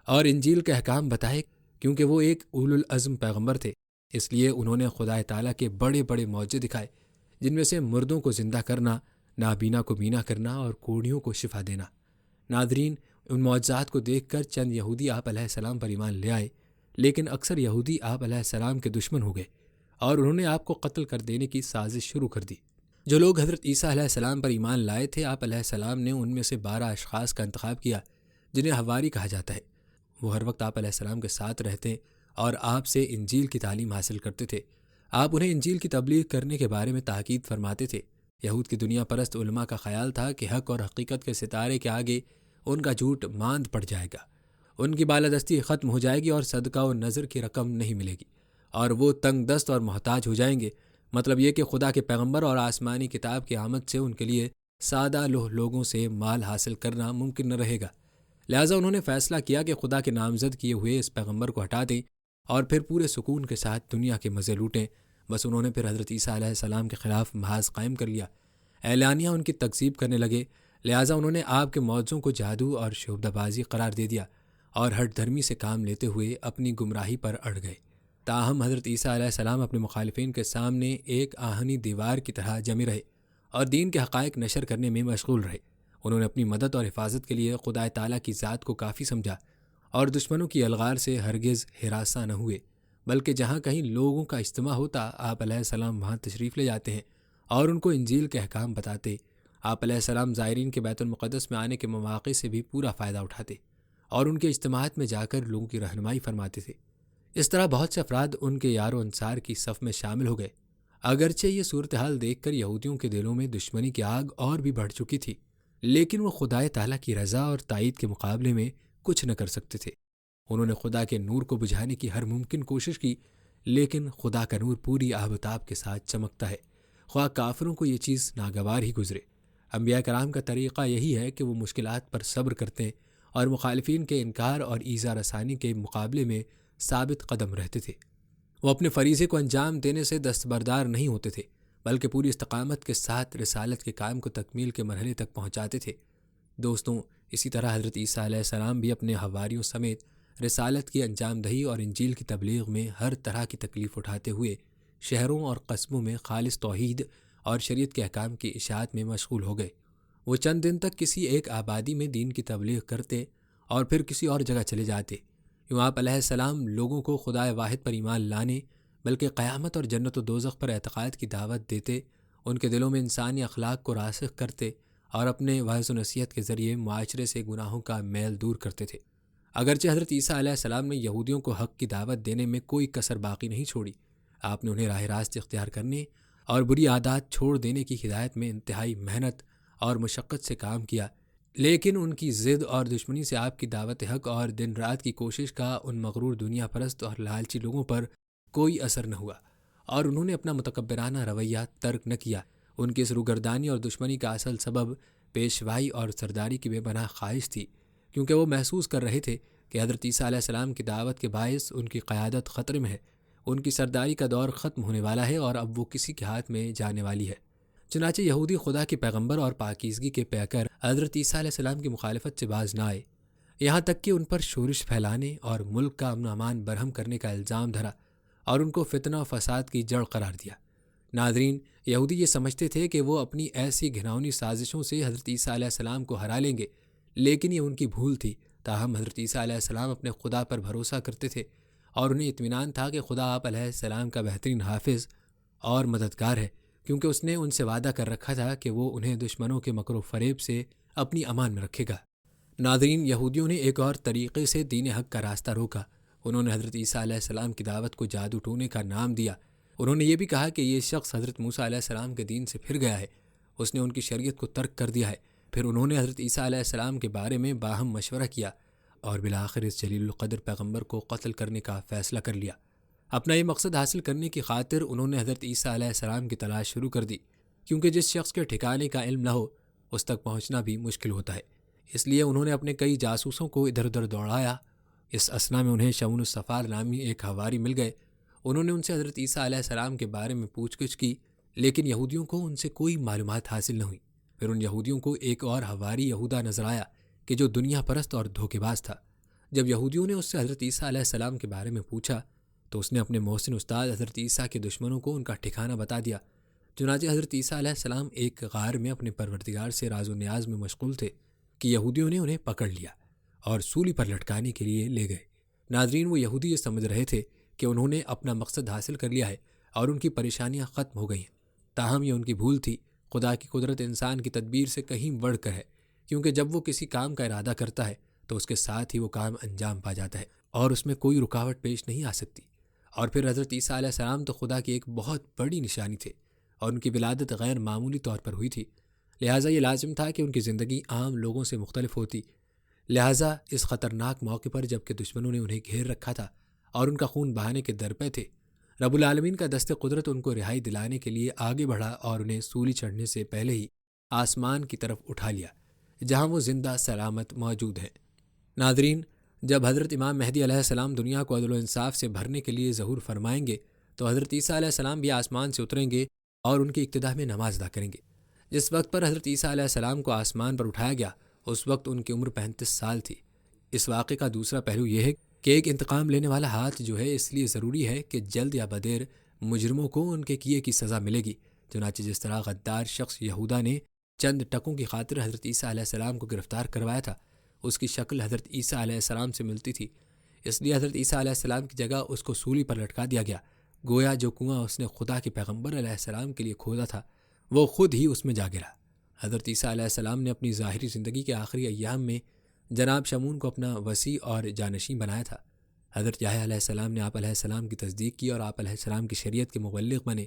اور انجیل کے احکام بتائے، کیونکہ وہ ایک اولو العزم پیغمبر تھے، اس لیے انہوں نے خدا تعالیٰ کے بڑے بڑے معجزے دکھائے، جن میں سے مردوں کو زندہ کرنا، نابینا کو بینا کرنا اور کوڑیوں کو شفا دینا۔ ناظرین، ان معجزات کو دیکھ کر چند یہودی آپ علیہ السلام پر ایمان لے آئے، لیکن اکثر یہودی آپ علیہ السلام کے دشمن ہو گئے اور انہوں نے آپ کو قتل کر دینے کی سازش شروع کر دی۔ جو لوگ حضرت عیسیٰ علیہ السلام پر ایمان لائے تھے، آپ علیہ السلام نے ان میں سے 12 اشخاص کا انتخاب کیا جنہیں حواری کہا جاتا ہے۔ وہ ہر وقت آپ علیہ السلام کے ساتھ رہتے اور آپ سے انجیل کی تعلیم حاصل کرتے تھے۔ آپ انہیں انجیل کی تبلیغ کرنے کے بارے میں تاکید فرماتے تھے۔ یہود کی دنیا پرست علماء کا خیال تھا کہ حق اور حقیقت کے ستارے کے آگے ان کا جھوٹ ماند پڑ جائے گا، ان کی بالادستی ختم ہو جائے گی اور صدقہ و نذر کی رقم نہیں ملے گی اور وہ تنگ دست اور محتاج ہو جائیں گے۔ مطلب یہ کہ خدا کے پیغمبر اور آسمانی کتاب کی آمد سے ان کے لیے سادہ لوگوں سے مال حاصل کرنا ممکن نہ رہے گا۔ لہٰذا انہوں نے فیصلہ کیا کہ خدا کے نامزد کیے ہوئے اس پیغمبر کو ہٹا دیں اور پھر پورے سکون کے ساتھ دنیا کے مزے لوٹیں۔ بس انہوں نے پھر حضرت عیسیٰ علیہ السلام کے خلاف محاذ قائم کر لیا، اعلانیہ ان کی تکذیب کرنے لگے۔ لہٰذا انہوں نے آپ کے معجزوں کو جادو اور شعبدہ بازی قرار دے دیا اور ہٹ دھرمی سے کام لیتے ہوئے اپنی گمراہی پر اڑ گئے۔ تاہم حضرت عیسیٰ علیہ السلام اپنے مخالفین کے سامنے ایک آہنی دیوار کی طرح جمے رہے اور دین کے حقائق نشر کرنے میں مشغول رہے۔ انہوں نے اپنی مدد اور حفاظت کے لیے خدا تعالیٰ کی ذات کو کافی سمجھا اور دشمنوں کی الغار سے ہرگز ہراساں نہ ہوئے، بلکہ جہاں کہیں لوگوں کا اجتماع ہوتا آپ علیہ السلام وہاں تشریف لے جاتے ہیں اور ان کو انجیل کے احکام بتاتے۔ آپ علیہ السلام زائرین کے بیت المقدس میں آنے کے مواقع سے بھی پورا فائدہ اٹھاتے اور ان کے اجتماعات میں جا کر لوگوں کی رہنمائی فرماتے تھے۔ اس طرح بہت سے افراد ان کے یار و انصار کی صف میں شامل ہو گئے۔ اگرچہ یہ صورتحال دیکھ کر یہودیوں کے دلوں میں دشمنی کی آگ اور بھی بڑھ چکی تھی، لیکن وہ خدا تعالیٰ کی رضا اور تائید کے مقابلے میں کچھ نہ کر سکتے تھے۔ انہوں نے خدا کے نور کو بجھانے کی ہر ممکن کوشش کی، لیکن خدا کا نور پوری آفتاب کے ساتھ چمکتا ہے، خواہ کافروں کو یہ چیز ناگوار ہی گزرے۔ انبیاء کرام کا طریقہ یہی ہے کہ وہ مشکلات پر صبر کرتے اور مخالفین کے انکار اور ایذا رسانی کے مقابلے میں ثابت قدم رہتے تھے۔ وہ اپنے فریضے کو انجام دینے سے دستبردار نہیں ہوتے تھے، بلکہ پوری استقامت کے ساتھ رسالت کے کام کو تکمیل کے مرحلے تک پہنچاتے تھے۔ دوستوں، اسی طرح حضرت عیسیٰ علیہ السلام بھی اپنے حواریوں سمیت رسالت کی انجام دہی اور انجیل کی تبلیغ میں ہر طرح کی تکلیف اٹھاتے ہوئے شہروں اور قصبوں میں خالص توحید اور شریعت کے احکام کی اشاعت میں مشغول ہو گئے۔ وہ چند دن تک کسی ایک آبادی میں دین کی تبلیغ کرتے اور پھر کسی اور جگہ چلے جاتے۔ یوں آپ علیہ السلام لوگوں کو خدائے واحد پر ایمان لانے بلکہ قیامت اور جنت و دوزخ پر اعتقاد کی دعوت دیتے، ان کے دلوں میں انسانی اخلاق کو راسخ کرتے اور اپنے وعظ و نصیحت کے ذریعے معاشرے سے گناہوں کا میل دور کرتے تھے۔ اگرچہ حضرت عیسیٰ علیہ السلام نے یہودیوں کو حق کی دعوت دینے میں کوئی کسر باقی نہیں چھوڑی، آپ نے انہیں راہ راست اختیار کرنے اور بری عادات چھوڑ دینے کی ہدایت میں انتہائی محنت اور مشقت سے کام کیا، لیکن ان کی ضد اور دشمنی سے آپ کی دعوت حق اور دن رات کی کوشش کا ان مغرور دنیا پرست اور لالچی لوگوں پر کوئی اثر نہ ہوا، اور انہوں نے اپنا متکبرانہ رویہ ترک نہ کیا۔ ان کی اس روگردانی اور دشمنی کا اصل سبب پیشوائی اور سرداری کی بے پناہ خواہش تھی، کیونکہ وہ محسوس کر رہے تھے کہ حضرت عیسیٰ علیہ السلام کی دعوت کے باعث ان کی قیادت خطرے میں ہے، ان کی سرداری کا دور ختم ہونے والا ہے اور اب وہ کسی کے ہاتھ میں جانے والی ہے۔ چنانچہ یہودی خدا کے پیغمبر اور پاکیزگی کے پیکر حضرت عیسیٰ علیہ السلام کی مخالفت سے باز نہ آئے، یہاں تک کہ ان پر شورش پھیلانے اور ملک کا امن و امان برہم کرنے کا الزام دھرا اور ان کو فتنہ و فساد کی جڑ قرار دیا۔ ناظرین، یہودی یہ سمجھتے تھے کہ وہ اپنی ایسی گھناؤنی سازشوں سے حضرت عیسیٰ علیہ السلام کو ہرا لیں گے، لیکن یہ ان کی بھول تھی۔ تاہم حضرت عیسیٰ علیہ السلام اپنے خدا پر بھروسہ کرتے تھے اور انہیں اطمینان تھا کہ خدا آپ علیہ السلام کا بہترین حافظ اور مددگار ہے، کیونکہ اس نے ان سے وعدہ کر رکھا تھا کہ وہ انہیں دشمنوں کے مکر و فریب سے اپنی امان میں رکھے گا۔ ناظرین، یہودیوں نے ایک اور طریقے سے دین حق کا راستہ روکا۔ انہوں نے حضرت عیسیٰ علیہ السلام کی دعوت کو جادو ٹونے کا نام دیا۔ انہوں نے یہ بھی کہا کہ یہ شخص حضرت موسیٰ علیہ السلام کے دین سے پھر گیا ہے، اس نے ان کی شریعت کو ترک کر دیا ہے۔ پھر انہوں نے حضرت عیسیٰ علیہ السلام کے بارے میں باہم مشورہ کیا اور بالآخر اس جلیل القدر پیغمبر کو قتل کرنے کا فیصلہ کر لیا۔ اپنا یہ مقصد حاصل کرنے کی خاطر انہوں نے حضرت عیسیٰ علیہ السلام کی تلاش شروع کر دی، کیونکہ جس شخص کے ٹھکانے کا علم نہ ہو اس تک پہنچنا بھی مشکل ہوتا ہے۔ اس لیے انہوں نے اپنے کئی جاسوسوں کو ادھر ادھر دوڑایا۔ اس اثنا میں انہیں شمون الصفار نامی ایک حواری مل گئے۔ انہوں نے ان سے حضرت عیسیٰ علیہ السلام کے بارے میں پوچھ گچھ کی، لیکن یہودیوں کو ان سے کوئی معلومات حاصل نہ ہوئی۔ پھر ان یہودیوں کو ایک اور حواری یہودا نظر آیا کہ جو دنیا پرست اور دھوکے باز تھا۔ جب یہودیوں نے اس سے حضرت عیسیٰ علیہ السلام کے بارے میں پوچھا تو اس نے اپنے محسن استاد حضرت عیسیٰ کے دشمنوں کو ان کا ٹھکانہ بتا دیا۔ چنانچہ حضرت عیسیٰ علیہ السلام ایک غار میں اپنے پروردگار سے راز و نیاز میں مشغول تھے کہ یہودیوں نے انہیں پکڑ لیا اور سولی پر لٹکانے کے لیے لے گئے۔ ناظرین، وہ یہودی یہ سمجھ رہے تھے کہ انہوں نے اپنا مقصد حاصل کر لیا ہے اور ان کی پریشانیاں ختم ہو گئی ہیں۔ تاہم یہ ان کی بھول تھی۔ خدا کی قدرت انسان کی تدبیر سے کہیں بڑھ کر ہے، کیونکہ جب وہ کسی کام کا ارادہ کرتا ہے تو اس کے ساتھ ہی وہ کام انجام پا جاتا ہے اور اس میں کوئی رکاوٹ پیش نہیں آ سکتی۔ اور پھر حضرت عیسیٰ علیہ السلام تو خدا کی ایک بہت بڑی نشانی تھے اور ان کی ولادت غیر معمولی طور پر ہوئی تھی، لہٰذا یہ لازم تھا کہ ان کی زندگی عام لوگوں سے مختلف ہوتی۔ لہٰذا اس خطرناک موقع پر جب کہ دشمنوں نے انہیں گھیر رکھا تھا اور ان کا خون بہانے کے درپے تھے، رب العالمین کا دست قدرت ان کو رہائی دلانے کے لیے آگے بڑھا اور انہیں سولی چڑھنے سے پہلے ہی آسمان کی طرف اٹھا لیا، جہاں وہ زندہ سلامت موجود ہیں۔ ناظرین، جب حضرت امام مہدی علیہ السلام دنیا کو عدل و انصاف سے بھرنے کے لیے ظہور فرمائیں گے تو حضرت عیسیٰ علیہ السلام بھی آسمان سے اتریں گے اور ان کی اقتداء میں نماز ادا کریں گے۔ جس وقت پر حضرت عیسیٰ علیہ السلام کو آسمان پر اٹھایا گیا اس وقت ان کی عمر 35 سال تھی۔ اس واقعے کا دوسرا پہلو یہ ہے کہ ایک انتقام لینے والا ہاتھ جو ہے اس لیے ضروری ہے کہ جلد یا بدیر مجرموں کو ان کے کیے کی سزا ملے گی۔ چنانچہ جس طرح غدار شخص یہودا نے چند ٹکوں کی خاطر حضرت عیسیٰ علیہ السلام کو گرفتار کروایا تھا، اس کی شکل حضرت عیسیٰ علیہ السلام سے ملتی تھی، اس لیے حضرت عیسیٰ علیہ السلام کی جگہ اس کو سولی پر لٹکا دیا گیا، گویا جو کنواں اس نے خدا کے پیغمبر علیہ السلام کے لیے کھودا تھا وہ خود ہی اس میں جا گرا۔ حضرت عیسیٰ علیہ السلام نے اپنی ظاہری زندگی کے آخری ایام میں جناب شمون کو اپنا وسیع اور جانشین بنایا تھا۔ حضرت یحییٰ علیہ السلام نے آپ علیہ السلام کی تصدیق کی اور آپ علیہ السلام کی شریعت کے مبلغ بنے۔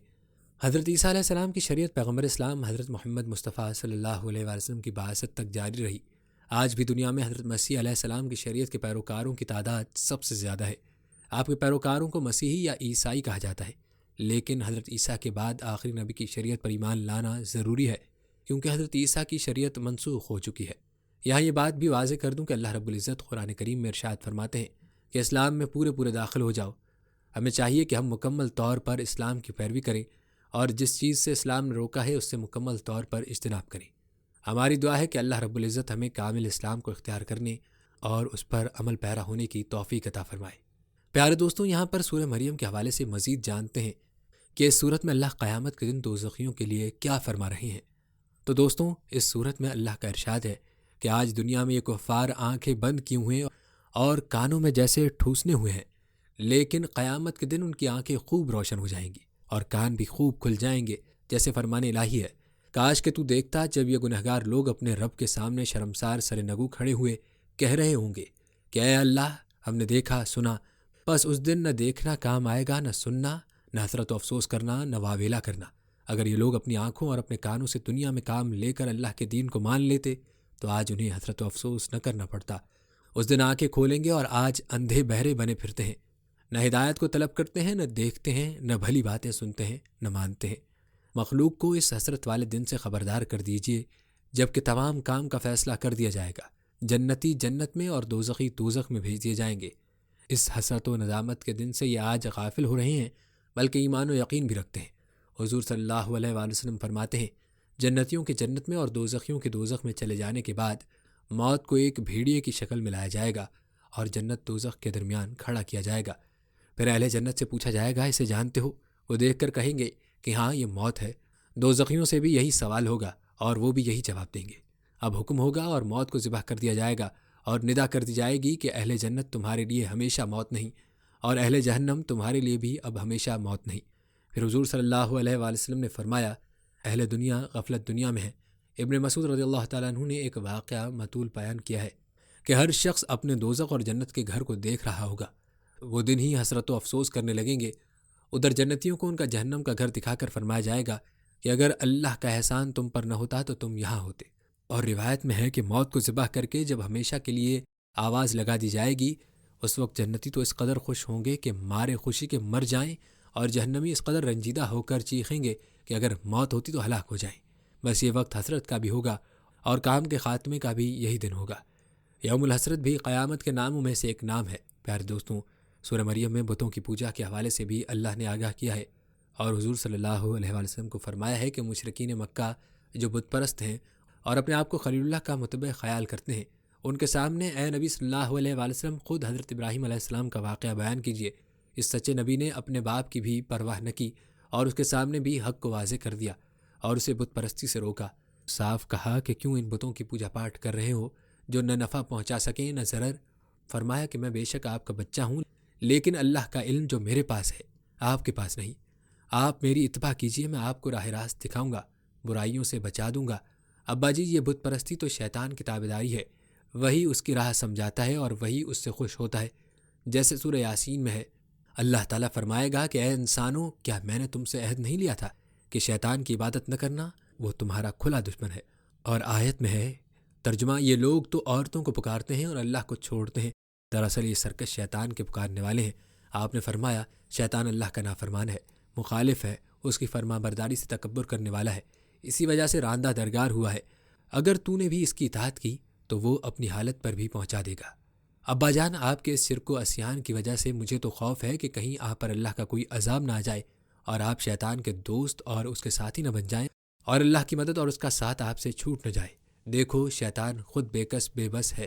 حضرت عیسیٰ علیہ السلام کی شریعت پیغمبر اسلام حضرت محمد مصطفیٰ صلی اللہ علیہ وسلم کی بعثت تک جاری رہی۔ آج بھی دنیا میں حضرت مسیح علیہ السلام کی شریعت کے پیروکاروں کی تعداد سب سے زیادہ ہے۔ آپ کے پیروکاروں کو مسیحی یا عیسائی کہا جاتا ہے، لیکن حضرت عیسیٰ کے بعد آخری نبی کی شریعت پر ایمان لانا ضروری ہے، کیونکہ حضرت عیسیٰ کی شریعت منسوخ ہو چکی ہے۔ یہاں یہ بات بھی واضح کر دوں کہ اللہ رب العزت قرآن کریم میں ارشاد فرماتے ہیں کہ اسلام میں پورے داخل ہو جاؤ۔ ہمیں چاہیے کہ ہم مکمل طور پر اسلام کی پیروی کریں اور جس چیز سے اسلام نے روکا ہے اس سے مکمل طور پر اجتناب کریں۔ ہماری دعا ہے کہ اللہ رب العزت ہمیں کامل اسلام کو اختیار کرنے اور اس پر عمل پیرا ہونے کی توفیق عطا فرمائے۔ پیارے دوستوں، یہاں پر سورہ مریم کے حوالے سے مزید جانتے ہیں کہ اس صورت میں اللہ قیامت کے دن دوزخیوں کے لیے کیا فرما رہے ہیں۔ تو دوستوں، اس صورت میں اللہ کا ارشاد ہے کہ آج دنیا میں یہ کفار آنکھیں بند کیے ہوئے اور کانوں میں جیسے ٹھوسنے ہوئے ہیں، لیکن قیامت کے دن ان کی آنکھیں خوب روشن ہو جائیں گی اور کان بھی خوب کھل جائیں گے، جیسے فرمان الہی ہے۔ کاش کہ تو دیکھتا جب یہ گنہگار لوگ اپنے رب کے سامنے شرمسار سر نگو کھڑے ہوئے کہہ رہے ہوں گے کہ اے اللہ، ہم نے دیکھا سنا، بس اس دن نہ دیکھنا کام آئے گا، نہ سننا، نہ حسرت و افسوس کرنا، نہ واویلا کرنا۔ اگر یہ لوگ اپنی آنکھوں اور اپنے کانوں سے دنیا میں کام لے کر اللہ کے دین کو مان لیتے تو آج انہیں حسرت و افسوس نہ کرنا پڑتا۔ اس دن آنکھیں کھولیں گے اور آج اندھے بہرے بنے پھرتے ہیں، نہ ہدایت کو طلب کرتے ہیں، نہ دیکھتے ہیں، نہ بھلی باتیں سنتے ہیں، نہ مانتے ہیں۔ مخلوق کو اس حسرت والے دن سے خبردار کر دیجئے جب کہ تمام کام کا فیصلہ کر دیا جائے گا، جنتی جنت میں اور دوزخی دوزخ میں بھیج دیے جائیں گے۔ اس حسرت و ندامت کے دن سے یہ آج غافل ہو رہے ہیں، بلکہ ایمان و یقین بھی رکھتے ہیں۔ حضور صلی اللہ علیہ وآلہ وسلم فرماتے ہیں، جنتیوں کے جنت میں اور دوزخیوں کے دوزخ میں چلے جانے کے بعد موت کو ایک بھیڑیے کی شکل میں لایا جائے گا اور جنت دوزخ کے درمیان کھڑا کیا جائے گا۔ پھر اہل جنت سے پوچھا جائے گا، اسے جانتے ہو؟ وہ دیکھ کر کہیں گے کہ ہاں، یہ موت ہے۔ دوزخیوں سے بھی یہی سوال ہوگا اور وہ بھی یہی جواب دیں گے۔ اب حکم ہوگا اور موت کو ذبح کر دیا جائے گا اور ندا کر دی جائے گی کہ اہل جنت تمہارے لیے ہمیشہ موت نہیں، اور اہل جہنم تمہارے لیے بھی اب ہمیشہ موت نہیں۔ پھر حضور صلی اللہ علیہ وآلہ وسلم نے فرمایا، اہل دنیا غفلت دنیا میں ہے۔ ابن مسعود رضی اللہ تعالیٰ عنہ نے ایک واقعہ مطول بیان کیا ہے کہ ہر شخص اپنے دوزخ اور جنت کے گھر کو دیکھ رہا ہوگا۔ وہ دن ہی حسرت و افسوس کرنے لگیں گے۔ ادھر جنتیوں کو ان کا جہنم کا گھر دکھا کر فرمایا جائے گا کہ اگر اللہ کا احسان تم پر نہ ہوتا تو تم یہاں ہوتے۔ اور روایت میں ہے کہ موت کو ذبح کر کے جب ہمیشہ کے لیے آواز لگا دی جائے گی، اس وقت جنتی تو اس قدر خوش ہوں گے کہ مارے خوشی کے مر جائیں، اور جہنمی اس قدر رنجیدہ ہو کر چیخیں گے کہ اگر موت ہوتی تو ہلاک ہو جائیں۔ بس یہ وقت حسرت کا بھی ہوگا اور کام کے خاتمے کا بھی یہی دن ہوگا۔ یوم الحسرت بھی قیامت کے ناموں میں سے ایک نام ہے۔ پیارے دوستوں، سورہ مریم میں بتوں کی پوجا کے حوالے سے بھی اللہ نے آگاہ کیا ہے، اور حضور صلی اللہ علیہ وآلہ وسلم کو فرمایا ہے کہ مشرکین مکہ جو بت پرست ہیں اور اپنے آپ کو خلیل اللہ کا متبع خیال کرتے ہیں، ان کے سامنے اے نبی صلی اللہ علیہ وآلہ وسلم خود حضرت ابراہیم علیہ السلام کا واقعہ بیان کیجیے۔ اس سچے نبی نے اپنے باپ کی بھی پرواہ نہ کی اور اس کے سامنے بھی حق کو واضح کر دیا اور اسے بت پرستی سے روکا۔ صاف کہا کہ کیوں ان بتوں کی پوجا پاٹ کر رہے ہو جو نہ نفع پہنچا سکیں نہ ضرر۔ فرمایا کہ میں بے شک آپ کا بچہ ہوں، لیکن اللہ کا علم جو میرے پاس ہے آپ کے پاس نہیں۔ آپ میری اتباع کیجیے، میں آپ کو راہ راست دکھاؤں گا، برائیوں سے بچا دوں گا۔ ابا جی، یہ بت پرستی تو شیطان کی تابعداری ہے، وہی اس کی راہ سمجھاتا ہے اور وہی اس سے خوش ہوتا ہے۔ جیسے سورہ یاسین میں ہے، اللہ تعالیٰ فرمائے گا کہ اے انسانوں، کیا میں نے تم سے عہد نہیں لیا تھا کہ شیطان کی عبادت نہ کرنا؟ وہ تمہارا کھلا دشمن ہے۔ اور آیت میں ہے ترجمہ، یہ لوگ تو عورتوں کو پکارتے ہیں اور اللہ کو چھوڑتے ہیں، دراصل یہ سرکش شیطان کے پکارنے والے ہیں۔ آپ نے فرمایا شیطان اللہ کا نافرمان ہے، مخالف ہے، اس کی فرما برداری سے تکبر کرنے والا ہے، اسی وجہ سے راندہ درگار ہوا ہے۔ اگر تو نے بھی اس کی اطاعت کی تو وہ اپنی حالت پر بھی پہنچا دے گا۔ ابا جان، آپ کے اس شرک و عصیان کی وجہ سے مجھے تو خوف ہے کہ کہیں آپ پر اللہ کا کوئی عذاب نہ آ جائے اور آپ شیطان کے دوست اور اس کے ساتھی نہ بن جائیں اور اللہ کی مدد اور اس کا ساتھ آپ سے چھوٹ نہ جائے۔ دیکھو، شیطان خود بے کس بے بس ہے،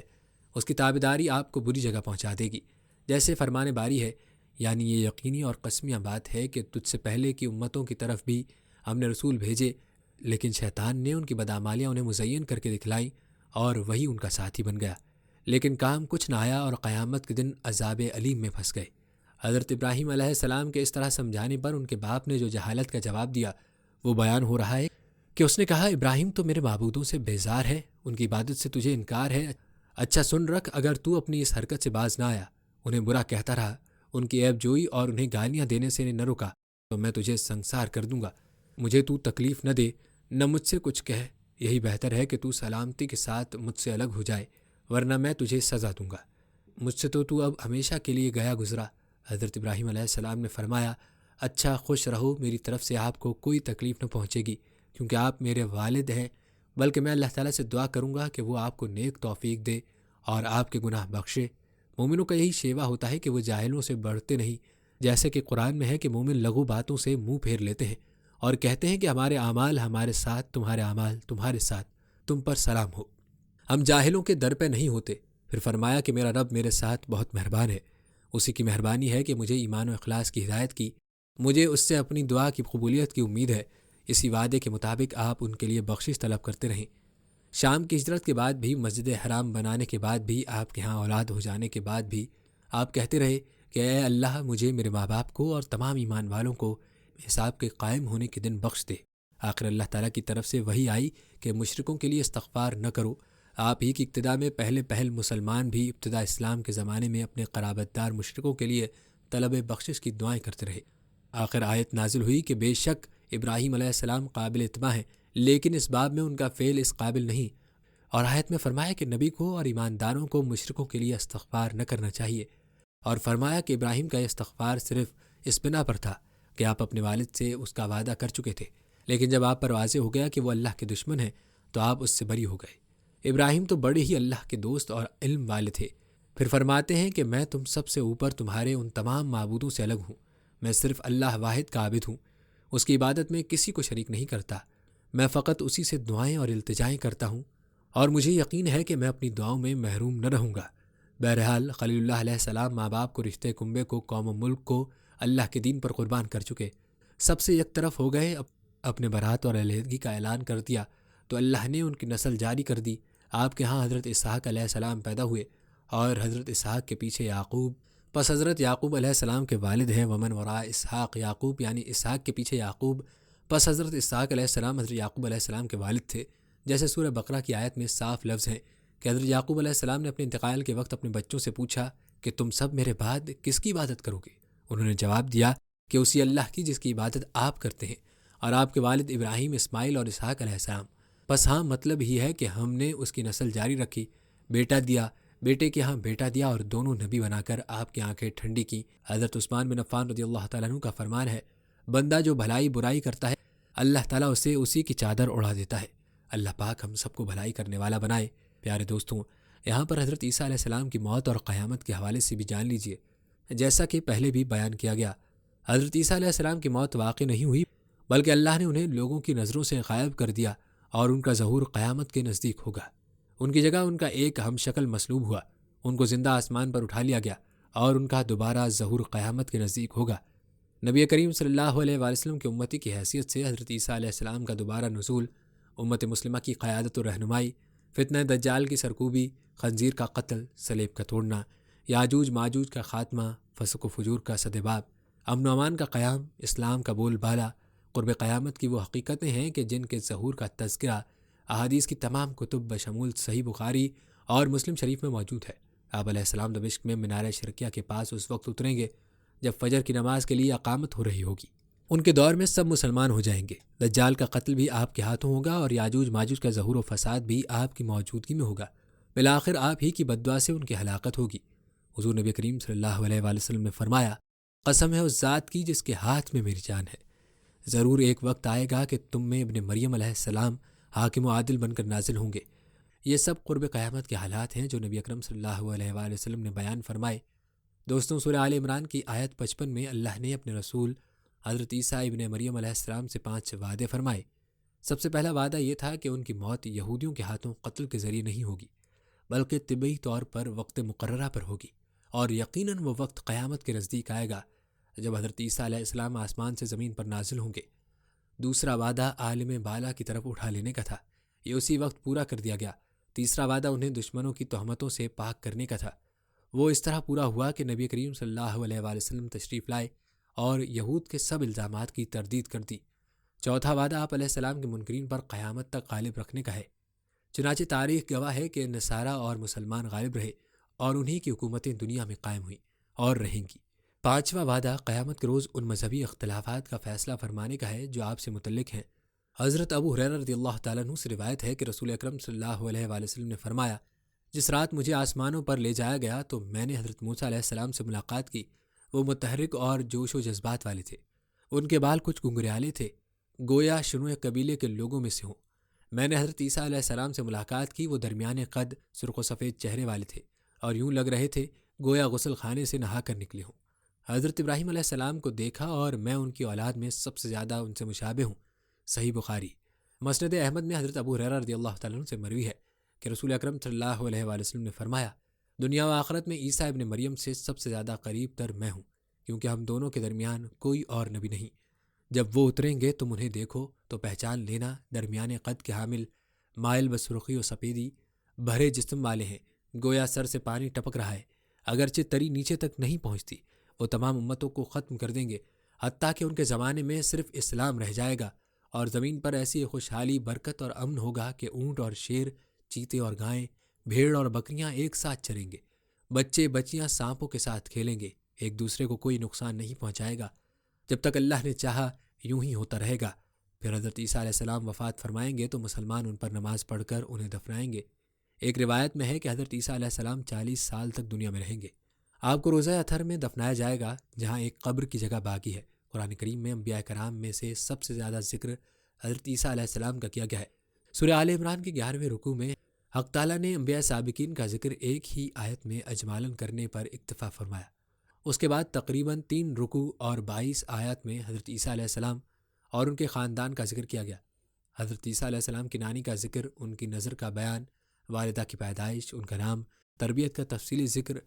اس کی تابعداری آپ کو بری جگہ پہنچا دے گی۔ جیسے فرمان باری ہے، یعنی یہ یقینی اور قسمیہ بات ہے کہ تجھ سے پہلے کی امتوں کی طرف بھی ہم نے رسول بھیجے، لیکن شیطان نے ان کی بدعمالیاں انہیں مزین کر کے دکھلائیں اور وہی ان کا ساتھی بن گیا، لیکن کام کچھ نہ آیا اور قیامت کے دن عذاب علیم میں پھنس گئے۔ حضرت ابراہیم علیہ السلام کے اس طرح سمجھانے پر ان کے باپ نے جو جہالت کا جواب دیا وہ بیان ہو رہا ہے کہ اس نے کہا، ابراہیم تو میرے معبودوں سے بیزار ہے، ان کی عبادت سے تجھے انکار ہے۔ اچھا سن رکھ، اگر تو اپنی اس حرکت سے باز نہ آیا، انہیں برا کہتا رہا، ان کی عیب جوئی اور انہیں گالیاں دینے سے نہ رکا، تو میں تجھے سنسار کر دوں گا۔ مجھے تو تکلیف نہ دے، نہ مجھ سے کچھ کہہ، یہی بہتر ہے کہ تو سلامتی کے ساتھ مجھ سے الگ ہو جائے، ورنہ میں تجھے سزا دوں گا، مجھ سے تو اب ہمیشہ کے لیے گیا گزرا۔ حضرت ابراہیم علیہ السلام نے فرمایا، اچھا خوش رہو، میری طرف سے آپ کو کوئی تکلیف نہ پہنچے گی، کیونکہ آپ میرے والد ہیں، بلکہ میں اللہ تعالیٰ سے دعا کروں گا کہ وہ آپ کو نیک توفیق دے اور آپ کے گناہ بخشے۔ مومنوں کا یہی شیوا ہوتا ہے کہ وہ جاہلوں سے بڑھتے نہیں، جیسے کہ قرآن میں ہے کہ مومن لغو باتوں سے منہ پھیر لیتے ہیں اور کہتے ہیں کہ ہمارے اعمال ہمارے ساتھ، تمہارے اعمال تمہارے ساتھ، تم پر سلام ہو۔ ہم جاہلوں کے در پہ نہیں ہوتے۔ پھر فرمایا کہ میرا رب میرے ساتھ بہت مہربان ہے، اسی کی مہربانی ہے کہ مجھے ایمان و اخلاص کی ہدایت کی، مجھے اس سے اپنی دعا کی قبولیت کی امید ہے۔ اسی وعدے کے مطابق آپ ان کے لیے بخشش طلب کرتے رہیں۔ شام کی ہجرت کے بعد بھی، مسجد حرام بنانے کے بعد بھی، آپ کے ہاں اولاد ہو جانے کے بعد بھی آپ کہتے رہے کہ اے اللہ، مجھے، میرے ماں باپ کو اور تمام ایمان والوں کو حساب کے قائم ہونے کے دن بخش دے۔ آخر اللہ تعالیٰ کی طرف سے وحی آئی کہ مشرکوں کے لیے استغفار نہ کرو۔ آپ ہی کی ابتدا میں پہل مسلمان بھی ابتدا اسلام کے زمانے میں اپنے قرابت دار مشرکوں کے لیے طلب بخشش کی دعائیں کرتے رہے۔ آخر آیت نازل ہوئی کہ بے شک ابراہیم علیہ السلام قابل اتباع ہیں، لیکن اس باب میں ان کا فعل اس قابل نہیں، اور آیت میں فرمایا کہ نبی کو اور ایمانداروں کو مشرکوں کے لیے استغفار نہ کرنا چاہیے، اور فرمایا کہ ابراہیم کا یہ استغفار صرف اس بنا پر تھا کہ آپ اپنے والد سے اس کا وعدہ کر چکے تھے، لیکن جب آپ پر واضح ہو گیا کہ وہ اللہ کے دشمن ہیں تو آپ اس سے بری ہو گئے۔ ابراہیم تو بڑے ہی اللہ کے دوست اور علم والے تھے۔ پھر فرماتے ہیں کہ میں تم سب سے اوپر تمہارے ان تمام معبودوں سے الگ ہوں، میں صرف اللہ واحد کا عابد ہوں، اس کی عبادت میں کسی کو شریک نہیں کرتا، میں فقط اسی سے دعائیں اور التجائیں کرتا ہوں، اور مجھے یقین ہے کہ میں اپنی دعاؤں میں محروم نہ رہوں گا۔ بہرحال خلیل اللہ علیہ السلام ماں باپ کو، رشتے کنبے کو، قوم و ملک کو اللہ کے دین پر قربان کر چکے، سب سے یک طرف ہو گئے، اپنے برات اور علیحدگی کا اعلان کر دیا تو اللہ نے ان کی نسل جاری کر دی۔ آپ کے ہاں حضرت اسحاق علیہ السلام پیدا ہوئے، اور حضرت اسحاق کے پیچھے یعقوب، پس حضرت یعقوب علیہ السلام کے والد ہیں ومن وراء اسحاق یعقوب، یعنی اسحاق کے پیچھے یعقوب، پس حضرت اسحاق علیہ السلام حضرت یعقوب علیہ السلام کے والد تھے۔ جیسے سورہ بقرہ کی آیت میں صاف لفظ ہیں کہ حضرت یعقوب علیہ السلام نے اپنے انتقال کے وقت اپنے بچوں سے پوچھا کہ تم سب میرے بعد کس کی عبادت کرو گے؟ انہوں نے جواب دیا کہ اسی اللہ کی جس کی عبادت آپ کرتے ہیں، اور آپ کے والد ابراہیم، اسماعیل اور اسحاق علیہ السلام۔ بس ہاں، مطلب ہی ہے کہ ہم نے اس کی نسل جاری رکھی، بیٹا دیا، بیٹے کے ہاں بیٹا دیا، اور دونوں نبی بنا کر آپ کی آنکھیں ٹھنڈی کی۔ حضرت عثمان بن عفان رضی اللہ تعالیٰ عنہ کا فرمان ہے، بندہ جو بھلائی برائی کرتا ہے اللہ تعالیٰ اسے اسی کی چادر اڑا دیتا ہے۔ اللہ پاک ہم سب کو بھلائی کرنے والا بنائے۔ پیارے دوستوں، یہاں پر حضرت عیسیٰ علیہ السلام کی موت اور قیامت کے حوالے سے بھی جان لیجئے۔ جیسا کہ پہلے بھی بیان کیا گیا، حضرت عیسیٰ علیہ السلام کی موت واقع نہیں ہوئی، بلکہ اللہ نے انہیں لوگوں کی نظروں سے غائب کر دیا، اور ان کا ظہور قیامت کے نزدیک ہوگا۔ ان کی جگہ ان کا ایک ہم شکل مصلوب ہوا، ان کو زندہ آسمان پر اٹھا لیا گیا، اور ان کا دوبارہ ظہور قیامت کے نزدیک ہوگا۔ نبی کریم صلی اللہ علیہ وآلہ وسلم کی امتی کی حیثیت سے حضرت عیسیٰ علیہ السلام کا دوبارہ نزول، امت مسلمہ کی قیادت و رہنمائی، فتنہ دجال کی سرکوبی، خنزیر کا قتل، صلیب کا توڑنا، یاجوج ماجوج کا خاتمہ، فسق و فجور کا سدباب، امن و امان کا قیام، اسلام کا بول بالا، قرب قیامت کی وہ حقیقتیں ہیں کہ جن کے ظہور کا تذکرہ احادیث کی تمام کتب بشمول صحیح بخاری اور مسلم شریف میں موجود ہے۔ آپ علیہ السلام دمشق میں مینار شرقیہ کے پاس اس وقت اتریں گے جب فجر کی نماز کے لیے اقامت ہو رہی ہوگی۔ ان کے دور میں سب مسلمان ہو جائیں گے، دجال کا قتل بھی آپ کے ہاتھوں ہوگا، اور یاجوج ماجوج کا ظہور و فساد بھی آپ کی موجودگی میں ہوگا۔ بالآخر آپ ہی کی بددعا سے ان کی ہلاکت ہوگی۔ حضور نبی کریم صلی اللہ علیہ وآلہ وسلم نے فرمایا، قسم ہے اس ذات کی جس کے ہاتھ میں میری جان ہے، ضرور ایک وقت آئے گا کہ تم میں ابن مریم علیہ السلام حاکم و عادل بن کر نازل ہوں گے۔ یہ سب قرب قیامت کے حالات ہیں جو نبی اکرم صلی اللہ علیہ وآلہ وسلم نے بیان فرمائے۔ دوستوں، سورہ آل عمران کی آیت 55 میں اللہ نے اپنے رسول حضرت عیسیٰ ابن مریم علیہ السلام سے 5 وعدے فرمائے۔ سب سے پہلا وعدہ یہ تھا کہ ان کی موت یہودیوں کے ہاتھوں قتل کے ذریعے نہیں ہوگی، بلکہ طبی طور پر وقت مقررہ پر ہوگی، اور یقیناً وہ وقت قیامت کے نزدیک آئے گا جب حضرت عیسیٰ علیہ السلام آسمان سے زمین پر نازل ہوں گے۔ دوسرا وعدہ عالم بالا کی طرف اٹھا لینے کا تھا، یہ اسی وقت پورا کر دیا گیا۔ تیسرا وعدہ انہیں دشمنوں کی تہمتوں سے پاک کرنے کا تھا، وہ اس طرح پورا ہوا کہ نبی کریم صلی اللہ علیہ وآلہ وسلم تشریف لائے اور یہود کے سب الزامات کی تردید کر دی۔ چوتھا وعدہ آپ علیہ السلام کے منکرین پر قیامت تک غالب رکھنے کا ہے، چنانچہ تاریخ گواہ ہے کہ نصارہ اور مسلمان غالب رہے، اور انہی کی حکومتیں دنیا میں قائم ہوئیں اور رہیں گی۔ پانچواں وعدہ قیامت کے روز ان مذہبی اختلافات کا فیصلہ فرمانے کا ہے جو آپ سے متعلق ہیں۔ حضرت ابو ہریرہ رضی اللہ تعالیٰ عنہ سے روایت ہے کہ رسول اکرم صلی اللہ علیہ وآلہ وسلم نے فرمایا، جس رات مجھے آسمانوں پر لے جایا گیا تو میں نے حضرت موسیٰ علیہ السلام سے ملاقات کی۔ وہ متحرک اور جوش و جذبات والے تھے، ان کے بال کچھ گنگریالے تھے، گویا شنوع قبیلے کے لوگوں میں سے ہوں۔ میں نے حضرت عیسیٰ علیہ السلام سے ملاقات کی، وہ درمیان قد، سرخ و سفید چہرے والے تھے، اور یوں لگ رہے تھے گویا غسل خانے سے نہا کر نکلے ہوں۔ حضرت ابراہیم علیہ السلام کو دیکھا، اور میں ان کی اولاد میں سب سے زیادہ ان سے مشابہ ہوں۔ صحیح بخاری۔ مسند احمد میں حضرت ابو ہریرہ رضی اللہ تعالیٰ عنہ سے مروی ہے کہ رسول اکرم صلی اللہ علیہ وآلہ وسلم نے فرمایا، دنیا و آخرت میں عیسیٰ ابن مریم سے سب سے زیادہ قریب تر میں ہوں، کیونکہ ہم دونوں کے درمیان کوئی اور نبی نہیں۔ جب وہ اتریں گے تم انہیں دیکھو تو پہچان لینا، درمیانے قد کے حامل، مائل بسرخی و سفیدی، بھرے جسم والے ہیں، گویا سر سے پانی ٹپک رہا ہے، اگرچہ تری نیچے تک نہیں پہنچتی۔ وہ تمام امتوں کو ختم کر دیں گے، حتیٰ کہ ان کے زمانے میں صرف اسلام رہ جائے گا، اور زمین پر ایسی خوشحالی، برکت اور امن ہوگا کہ اونٹ اور شیر، چیتے اور گائیں، بھیڑ اور بکریاں ایک ساتھ چریں گے، بچے بچیاں سانپوں کے ساتھ کھیلیں گے، ایک دوسرے کو کوئی نقصان نہیں پہنچائے گا، جب تک اللہ نے چاہا یوں ہی ہوتا رہے گا۔ پھر حضرت عیسیٰ علیہ السلام وفات فرمائیں گے تو مسلمان ان پر نماز پڑھ کر انہیں دفنائیں گے۔ ایک روایت میں ہے کہ حضرت عیسیٰ علیہ السلام 40 سال تک دنیا میں رہیں گے۔ آپ کو روضہ اطہر میں دفنایا جائے گا، جہاں ایک قبر کی جگہ باقی ہے۔ قرآن کریم میں انبیاء کرام میں سے سب سے زیادہ ذکر حضرت عیسیٰ علیہ السلام کا کیا گیا ہے۔ سورہ آل عمران کے 11ویں رکوع میں حق تعالیٰ نے انبیاء سابقین کا ذکر ایک ہی آیت میں اجمالاً کرنے پر اکتفا فرمایا۔ اس کے بعد تقریباً 3 رکوع اور 22 آیات میں حضرت عیسیٰ علیہ السلام اور ان کے خاندان کا ذکر کیا گیا۔ حضرت عیسیٰ علیہ السلام کی نانی کا ذکر، ان کی نظر کا بیان، والدہ کی پیدائش، ان کا نام، تربیت کا تفصیلی ذکر،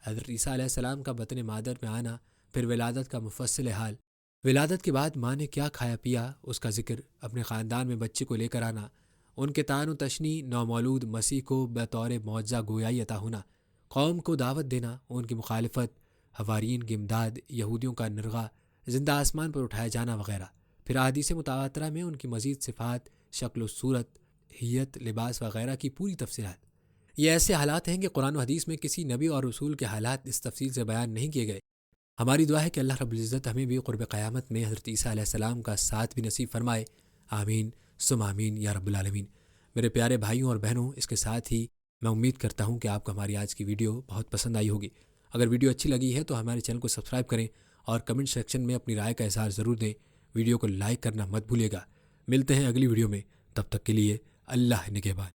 حضرت عیسیٰ علیہ السلام کا بطن مادر میں آنا، پھر ولادت کا مفصل حال، ولادت کے بعد ماں نے کیا کھایا پیا اس کا ذکر، اپنے خاندان میں بچے کو لے کر آنا، ان کے طعن و تشنی، نومولود مسیح کو بطور معجزہ گویائی عطا ہونا، قوم کو دعوت دینا، ان کی مخالفت، حواریین کی امداد، یہودیوں کا نرغہ، زندہ آسمان پر اٹھایا جانا وغیرہ۔ پھر احادیث متواترہ میں ان کی مزید صفات، شکل و صورت، حیت، لباس وغیرہ کی پوری تفصیلات۔ یہ ایسے حالات ہیں کہ قرآن و حدیث میں کسی نبی اور رسول کے حالات اس تفصیل سے بیان نہیں کیے گئے۔ ہماری دعا ہے کہ اللہ رب العزت ہمیں بھی قرب قیامت میں حضرت عیسیٰ علیہ السلام کا ساتھ بھی نصیب فرمائے، آمین ثم آمین یا رب العالمین۔ میرے پیارے بھائیوں اور بہنوں، اس کے ساتھ ہی میں امید کرتا ہوں کہ آپ کو ہماری آج کی ویڈیو بہت پسند آئی ہوگی۔ اگر ویڈیو اچھی لگی ہے تو ہمارے چینل کو سبسکرائب کریں اور کمنٹ سیکشن میں اپنی رائے کا اظہار ضرور دیں۔ ویڈیو کو لائک کرنا مت بھولیے گا۔ ملتے ہیں اگلی ویڈیو میں، تب تک کے لیے اللہ نگہبان۔